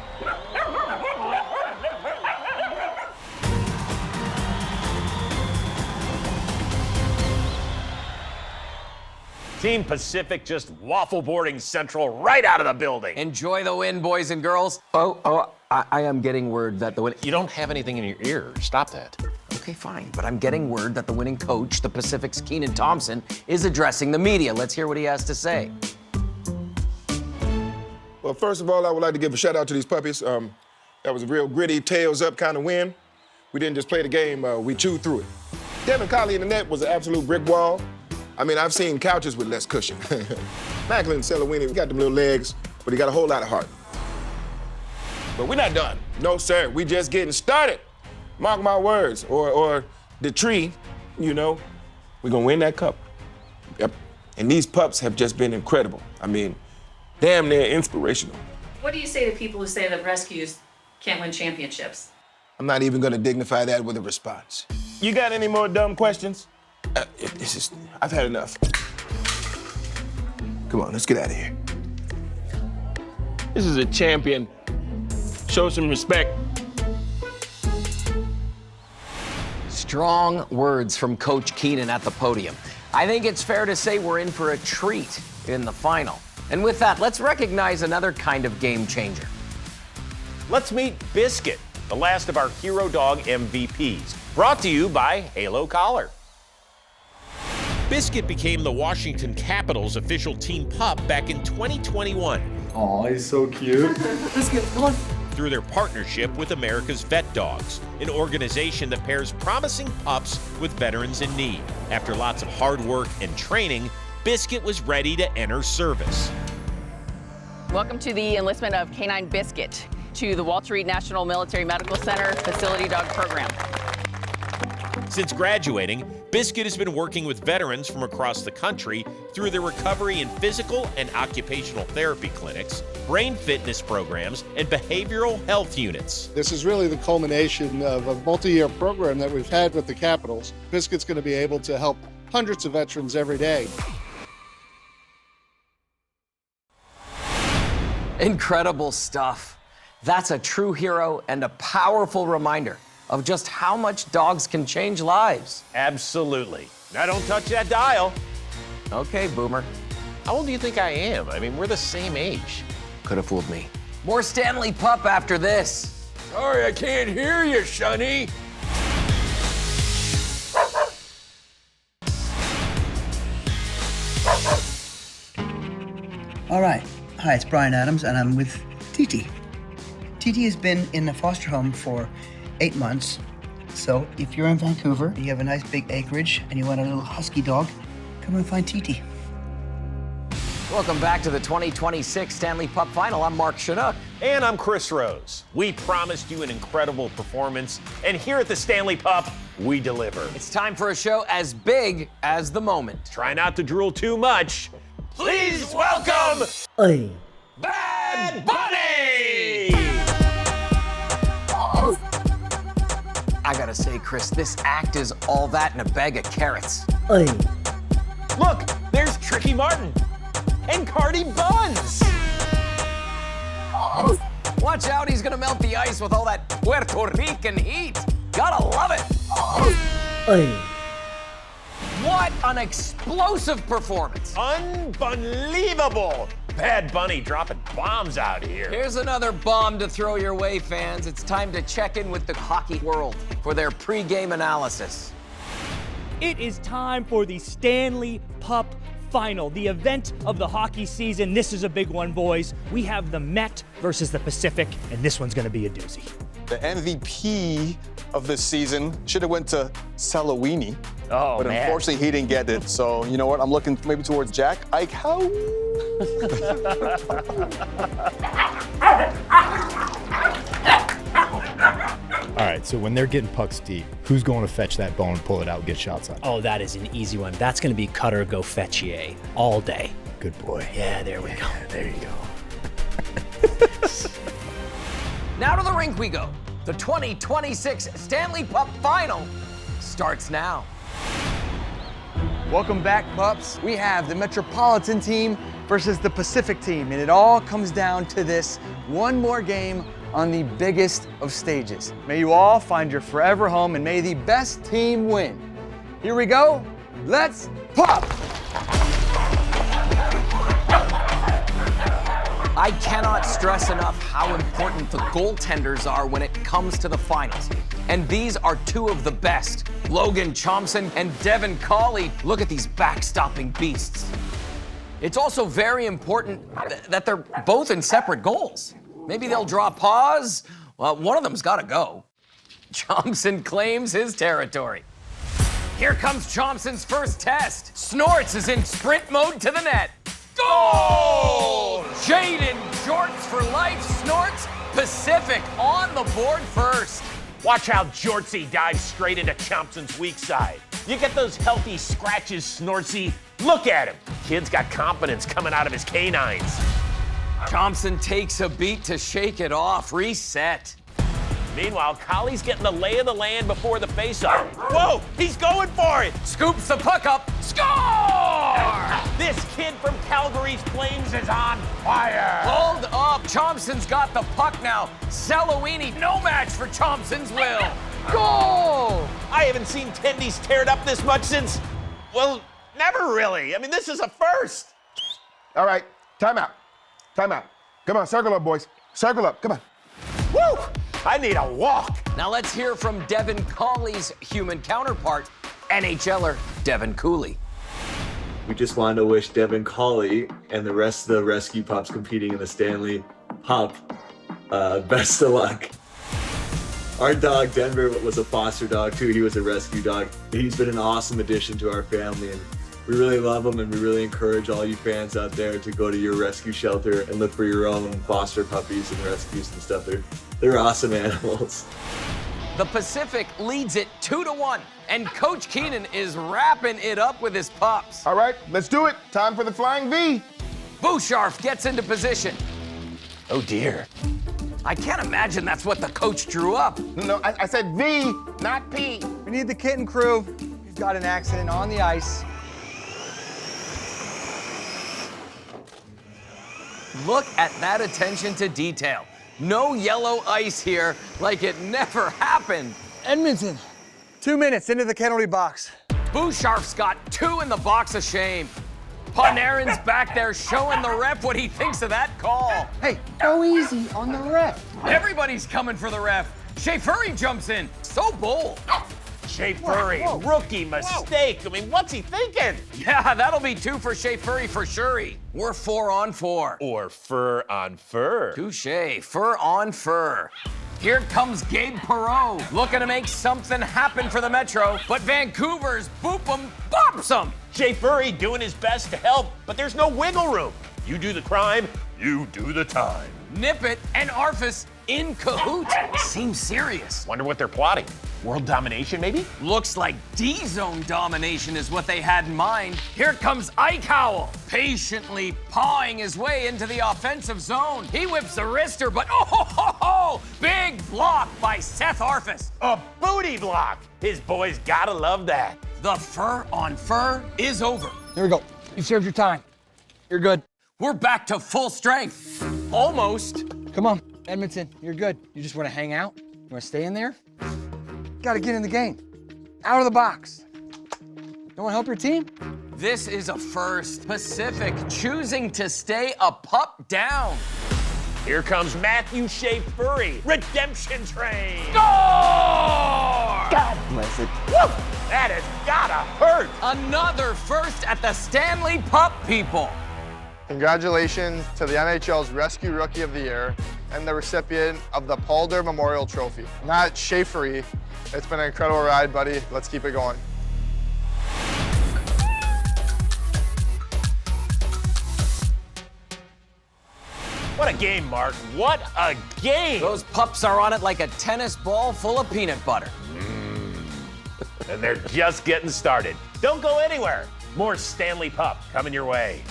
S9: Team Pacific just waffle boarding Central right out of the building.
S1: Enjoy the win, boys and girls. I am getting word that the win.
S9: You don't have anything in your ear. Stop that.
S1: Okay, fine, but I'm getting word that the winning coach, the Pacific's Keenan Thompson, is addressing the media. Let's hear what he has to say.
S3: Well, first of all, I would like to give a shout out to these puppies. That was a real gritty, tails up kind of win. We didn't just play the game, we chewed through it. Devin Cawley in the net was an absolute brick wall. I mean, I've seen couches with less cushion. Macklin Celluini, we got them little legs, but he got a whole lot of heart. But we're not done. No, sir, we just getting started. Mark my words, or the tree, you know, we're gonna win that cup. Yep. And these pups have just been incredible. I mean, damn near inspirational.
S14: What do you say to people who say that rescues can't win championships?
S3: I'm not even gonna dignify that with a response. You got any more dumb questions? It's just, I've had enough. Come on, let's get out of here. This is a champion. Show some respect.
S1: Strong words from Coach Keenan at the podium. I think it's fair to say we're in for a treat in the final. And with that, let's recognize another kind of game changer.
S9: Let's meet Biscuit, the last of our Hero Dog MVPs. Brought to you by Halo Collar. Biscuit became the Washington Capitals' official team pup back in 2021.
S5: Aw, he's so cute.
S9: Biscuit, come on. Through their partnership with America's Vet Dogs, an organization that pairs promising pups with veterans in need. After lots of hard work and training, Biscuit was ready to enter service.
S7: Welcome to the enlistment of Canine Biscuit to the Walter Reed National Military Medical Center Facility Dog Program.
S9: Since graduating, Biscuit has been working with veterans from across the country through their recovery in physical and occupational therapy clinics, brain fitness programs, and behavioral health units.
S10: This is really the culmination of a multi-year program that we've had with the Capitals. Biscuit's going to be able to help hundreds of veterans every day.
S1: Incredible stuff. That's a true hero and a powerful reminder of just how much dogs can change lives.
S9: Absolutely. Now don't touch that dial.
S1: Okay, Boomer.
S9: How old do you think I am? I mean, we're the same age.
S1: Could have fooled me. More Stanley Pup after this.
S11: Sorry, I can't hear you, Sonny.
S12: All right. Hi, it's Brian Adams, and I'm with Titi. Titi has been in the foster home for 8 months. So if you're in Vancouver and you have a nice big acreage and you want a little husky dog, come and find Titi.
S1: Welcome back to the 2026 Stanley Pup Final. I'm Mark Chinook.
S9: And I'm Chris Rose. We promised you an incredible performance, and here at the Stanley Pup, we deliver.
S1: It's time for a show as big as the moment.
S9: Try not to drool too much. Please welcome Bad Bunny!
S1: I gotta say, Chris, this act is all that and a bag of carrots.
S9: Look, there's Tricky Martin and Cardi Buns.
S1: Watch out, he's gonna melt the ice with all that Puerto Rican heat. Gotta love it. What an explosive performance.
S9: Unbelievable. Bad Bunny dropping bombs out here.
S1: Here's another bomb to throw your way, fans. It's time to check in with the hockey world for their pre-game analysis.
S19: It is time for the Stanley Pup Final, the event of the hockey season. This is a big one, boys. We have the Met versus the Pacific, and this one's gonna be a doozy.
S23: The MVP of this season should have went to Salowini.
S19: Oh,
S23: but
S19: man.
S23: Unfortunately, he didn't get it. So, you know what? I'm looking maybe towards Jack Eichhow.
S28: All right, so when they're getting pucks deep, who's going to fetch that bone, pull it out, get shots on?
S19: Oh, that is an easy one. That's going to be Cutter Gauthier all day.
S28: Good boy.
S19: Yeah, there we go.
S28: There you go.
S1: Now to the rink we go. The 2026 Stanley Pup Final starts now.
S2: Welcome back, pups. We have the Metropolitan team versus the Pacific team, and it all comes down to this one more game on the biggest of stages. May you all find your forever home, and may the best team win. Here we go. Let's pop!
S1: I cannot stress enough how important the goaltenders are when it comes to the finals. And these are two of the best. Logan Chomson and Devin Cawley. Look at these backstopping beasts. It's also very important that they're both in separate goals. Maybe they'll draw pause. Well, one of them's gotta go. Chomson claims his territory. Here comes Chomson's first test. Snorts is in sprint mode to the net. Goal! Jaden Jorts for life. Snorts, Pacific on the board first.
S9: Watch how Jortsy dives straight into Chomson's weak side. You get those healthy scratches, Snortsy. Look at him. Kid's got confidence coming out of his canines.
S1: Chomson takes a beat to shake it off. Reset.
S9: Meanwhile, Colley's getting the lay of the land before the faceoff. Whoa, he's going for it.
S1: Scoops the puck up. Score!
S9: This kid from Calgary's Flames is on fire.
S1: Hold up. Chomson's got the puck now. Salowini, no match for Chomson's will. Goal!
S9: I haven't seen tendies teared up this much since, well, never really. I mean, this is a first.
S3: All right, timeout. Timeout. Come on, circle up, boys. Circle up, come on.
S9: Woo!
S8: I need a walk.
S1: Now let's hear from Devin Cawley's human counterpart, NHLer Devin Cooley.
S5: We just wanted to wish Devin Cawley and the rest of the rescue pups competing in the Stanley Pup best of luck. Our dog, Denver, was a foster dog too. He was a rescue dog. He's been an awesome addition to our family, and we really love him, and we really encourage all you fans out there to go to your rescue shelter and look for your own foster puppies and rescues and stuff. They're awesome animals.
S1: The Pacific leads it 2-1, and Coach Keenan is wrapping it up with his pups.
S3: All right, let's do it. Time for the Flying V.
S1: Boucharf gets into position.
S8: Oh dear.
S1: I can't imagine that's what the coach drew up.
S3: No, I said V, not P.
S2: We need the kitten crew. We've got an accident on the ice.
S1: Look at that attention to detail. No yellow ice here, like it never happened.
S2: Edmonton, 2 minutes into the penalty box.
S1: Boucharf's got 2 in the box of shame. Panarin's back there showing the ref what he thinks of that call.
S2: Hey, go easy on the ref.
S1: Everybody's coming for the ref. Shea Furry jumps in. So bold.
S8: Shea Furry, rookie mistake. I mean, what's he thinking?
S1: Yeah, that'll be 2 for Shea Furry for sure. We're 4 on 4.
S8: Or fur on fur.
S1: Touche, fur on fur. Here comes Gabe Perreault, looking to make something happen for the Metro, but Vancouver's boop 'em, bops 'em.
S8: Shea Furry doing his best to help, but there's no wiggle room. You do the crime, you do the time.
S1: Nippet and Arfus in cahoots. Seems serious.
S8: Wonder what they're plotting. World domination, maybe?
S1: Looks like D-zone domination is what they had in mind. Here comes Ike Howell, patiently pawing his way into the offensive zone. He whips a wrister, but big block by Seth Arfus.
S8: A booty block. His boys gotta love that.
S1: The fur on fur is over.
S2: Here we go. You've served your time. You're good.
S1: We're back to full strength. Almost.
S2: Come on, Edmonton, you're good. You just want to hang out? You want to stay in there? Got to get in the game. Out of the box. Don't want to help your team?
S1: This is a first. Pacific choosing to stay a pup down.
S8: Here comes Matthew Shea Furry. Redemption train.
S1: Score!
S2: God bless it.
S8: Woo! That has gotta hurt.
S1: Another first at the Stanley Pup, people.
S23: Congratulations to the NHL's Rescue Rookie of the Year and the recipient of the Calder Memorial Trophy. Matt Shea Furry. It's been an incredible ride, buddy. Let's keep it going.
S8: What a game, Mark. What a game.
S1: Those pups are on it like a tennis ball full of peanut butter.
S8: And they're just getting started. Don't go anywhere. More Stanley Pup coming your way.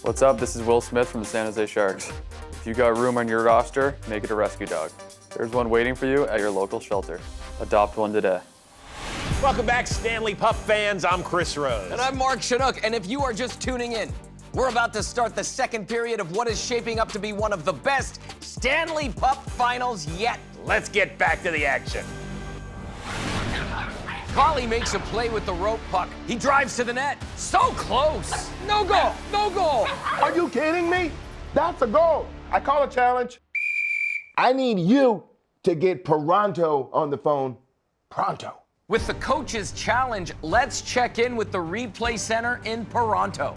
S6: What's up? This is Will Smith from the San Jose Sharks. If you got room on your roster, make it a rescue dog. There's one waiting for you at your local shelter. Adopt one today.
S8: Welcome back, Stanley Pup fans. I'm Chris Rose.
S1: And I'm Mark Chinook. And if you are just tuning in, we're about to start the second period of what is shaping up to be one of the best Stanley Pup finals yet.
S8: Let's get back to the action.
S1: Cawley makes a play with the rope puck. He drives to the net. So close. No goal. No goal.
S3: Are you kidding me? That's a goal. I call a challenge. I need you to get Pronto on the phone. Pronto.
S1: With the coach's challenge, let's check in with the replay center in Toronto.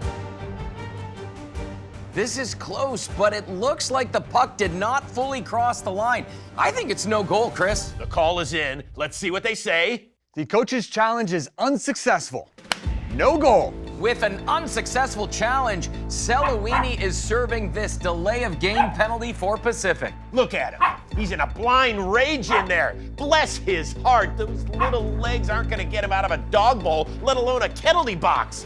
S1: This is close, but it looks like the puck did not fully cross the line. I think it's no goal, Chris.
S8: The call is in. Let's see what they say.
S2: The coach's challenge is unsuccessful. No goal.
S1: With an unsuccessful challenge, Celowini is serving this delay of game penalty for Pacific.
S8: Look at him. He's in a blind rage in there. Bless his heart. Those little legs aren't going to get him out of a dog bowl, let alone a penalty box.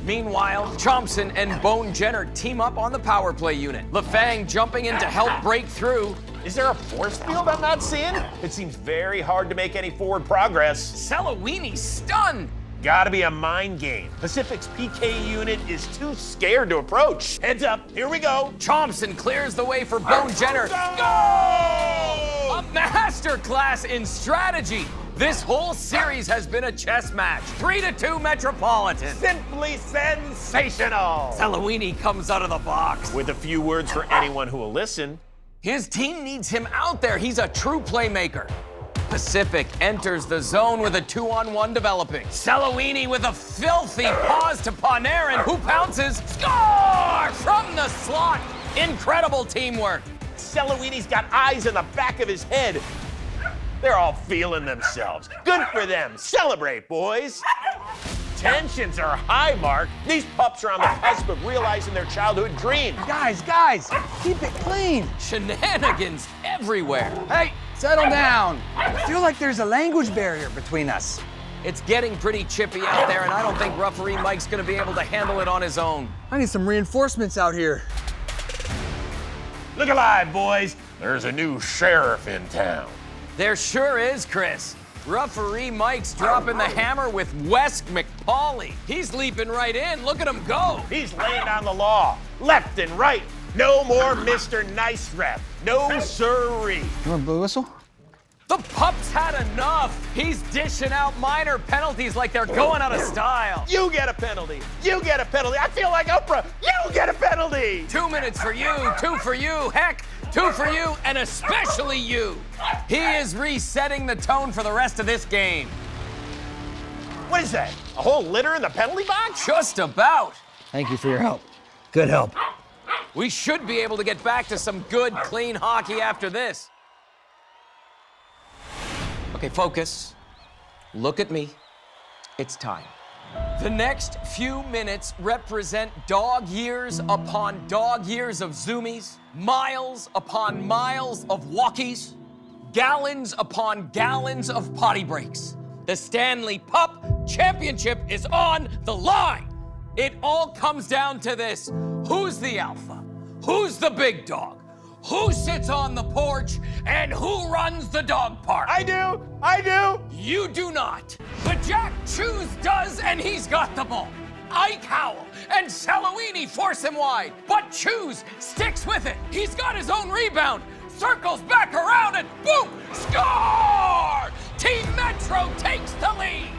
S1: Meanwhile, Thompson and Bone Jenner team up on the power play unit. Lafang jumping in to help break through.
S8: Is there a force field I'm not seeing? It seems very hard to make any forward progress.
S1: Celowini stunned.
S8: Gotta be a mind game. Pacific's PK unit is too scared to approach. Heads up, here we go.
S1: Thompson clears the way for Bone Jenner.
S8: Go!
S1: A masterclass in strategy. This whole series has been a chess match. 3-2 Metropolitan.
S9: Simply sensational.
S1: Salawini comes out of the box.
S9: With a few words for anyone who will listen.
S1: His team needs him out there. He's a true playmaker. Pacific enters the zone with a 2-on-1 developing. Salawini with a filthy pause to Panarin, who pounces. Score! From the slot. Incredible teamwork.
S9: Salawini's got eyes in the back of his head. They're all feeling themselves. Good for them. Celebrate, boys. Tensions are high, Mark. These pups are on the cusp of realizing their childhood dreams.
S2: Guys, keep it clean.
S1: Shenanigans everywhere.
S2: Hey, settle down. I feel like there's a language barrier between us.
S1: It's getting pretty chippy out there, and I don't think referee Mike's gonna be able to handle it on his own.
S2: I need some reinforcements out here.
S9: Look alive, boys. There's a new sheriff in town.
S1: There sure is, Chris. Referee Mike's dropping the hammer with Wes McPauley. He's leaping right in. Look at him go.
S9: He's laying down the law, left and right. No more Mr. Nice Rep. No sirree.
S2: You want a blue whistle?
S1: The pups had enough. He's dishing out minor penalties like they're going out of style.
S9: You get a penalty. You get a penalty. I feel like Oprah. You get a penalty.
S1: 2 minutes for you, 2 for you. Heck, 2 for you, and especially you. He is resetting the tone for the rest of this game.
S9: What is that? A whole litter in the penalty box?
S1: Just about.
S2: Thank you for your help. Good help.
S1: We should be able to get back to some good, clean hockey after this. Okay, focus. Look at me. It's time. The next few minutes represent dog years upon dog years of zoomies, miles upon miles of walkies, gallons upon gallons of potty breaks. The Stanley Pup Championship is on the line. It all comes down to this. Who's the alpha? Who's the big dog? Who sits on the porch and who runs the dog park?
S9: I do.
S1: You do not. But Jack Choose does, and he's got the ball. Ike Howell and Salawini force him wide, but Choose sticks with it. He's got his own rebound, circles back around, and boom, score! Team Metro takes the lead.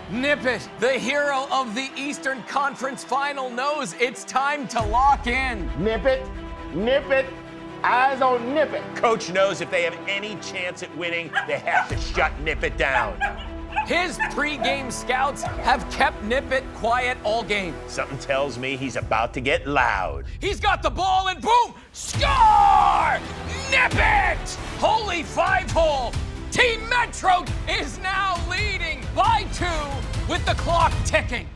S1: Nippet, the hero of the Eastern Conference Final, knows it's time to lock in.
S9: Nip it. Eyes on Nip It. Coach knows if they have any chance at winning, they have to shut Nip It down.
S1: His pregame scouts have kept Nip It quiet all game.
S9: Something tells me he's about to get loud.
S1: He's got the ball and boom, score! Nip It! Holy 5-hole! Team Metro is now leading by 2 with the clock ticking.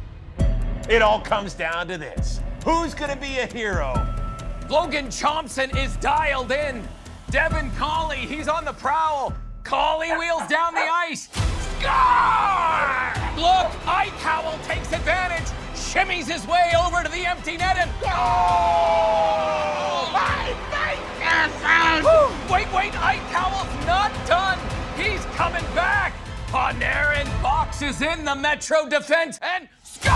S9: It all comes down to this. Who's gonna be a hero?
S1: Logan Chompson is dialed in. Devin Colley, he's on the prowl. Colley wheels down the ice. Score! Look, Ike Howell takes advantage, shimmies his way over to the empty net and goal! Wait, Ike Howell's not done. He's coming back. Panarin boxes in the Metro defense and score!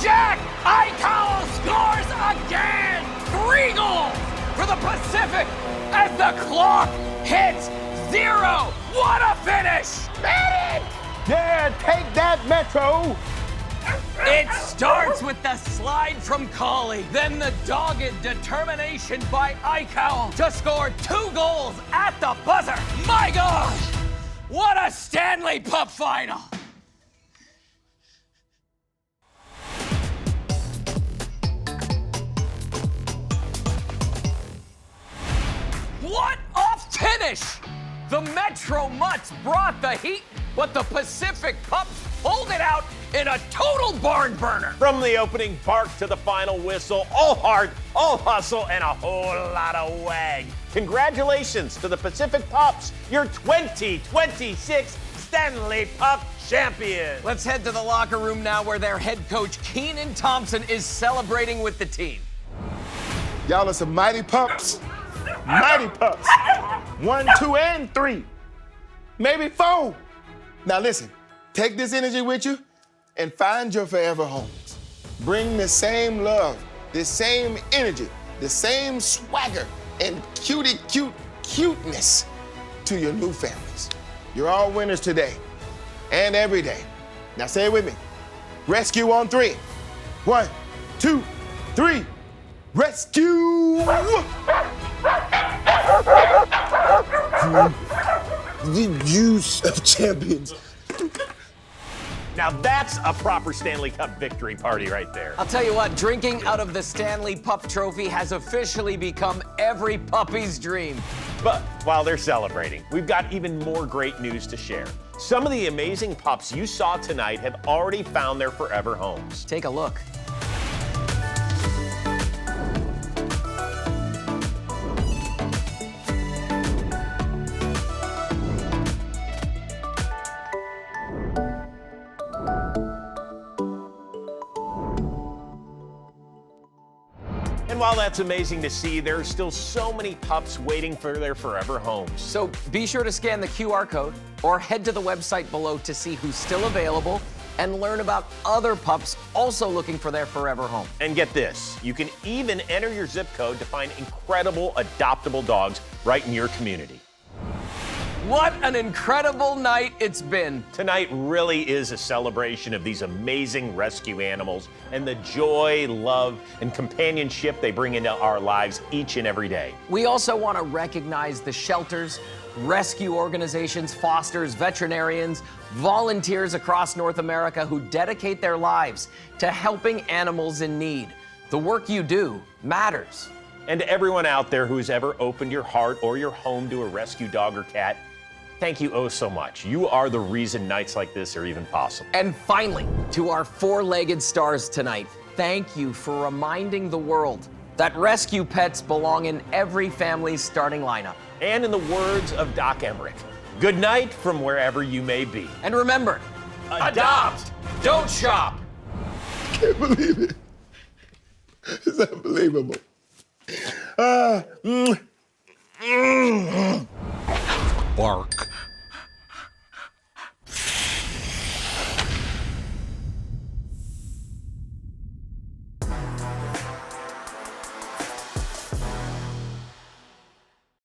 S1: Jack Ike Howell scores again! 3 goals for the Pacific as the clock hits 0. What a finish!
S9: Medic! Yeah, take that, Metro!
S1: It starts with the slide from Colley, then the dogged determination by Ike Howell to score 2 goals at the buzzer. My gosh! What a Stanley Pup final! What a finish! The Metro Mutts brought the heat, but the Pacific Pups pulled it out in a total barn burner.
S9: From the opening bark to the final whistle, all heart, all hustle, and a whole lot of wag. Congratulations to the Pacific Pups, your 2026 Stanley Pup champions.
S1: Let's head to the locker room now where their head coach, Keenan Thompson, is celebrating with the team.
S3: Y'all are some mighty pups. Mighty pups. 1, 2, and 3. Maybe 4. Now listen, take this energy with you and find your forever homes. Bring the same love, the same energy, the same swagger, and cuteness to your new families. You're all winners today and every day. Now say it with me. Rescue on 3. 1, 2, 3. Rescue! The juice of champions.
S9: Now that's a proper Stanley Cup victory party right there.
S1: I'll tell you what, drinking out of the Stanley Pup Trophy has officially become every puppy's dream.
S9: But while they're celebrating, we've got even more great news to share. Some of the amazing pups you saw tonight have already found their forever homes.
S1: Take a look.
S9: And while that's amazing to see, there are still so many pups waiting for their forever homes.
S1: So be sure to scan the QR code or head to the website below to see who's still available and learn about other pups also looking for their forever home.
S9: And get this, you can even enter your zip code to find incredible adoptable dogs right in your community.
S1: What an incredible night it's been.
S9: Tonight really is a celebration of these amazing rescue animals and the joy, love, and companionship they bring into our lives each and every day.
S1: We also want to recognize the shelters, rescue organizations, fosters, veterinarians, volunteers across North America who dedicate their lives to helping animals in need. The work you do matters.
S9: And to everyone out there who's ever opened your heart or your home to a rescue dog or cat, thank you oh so much. You are the reason nights like this are even possible.
S1: And finally, to our four-legged stars tonight, thank you for reminding the world that rescue pets belong in every family's starting lineup.
S9: And in the words of Doc Emmerich, good night from wherever you may be.
S1: And remember, adopt, don't shop.
S3: I can't believe it. It's unbelievable. Bark.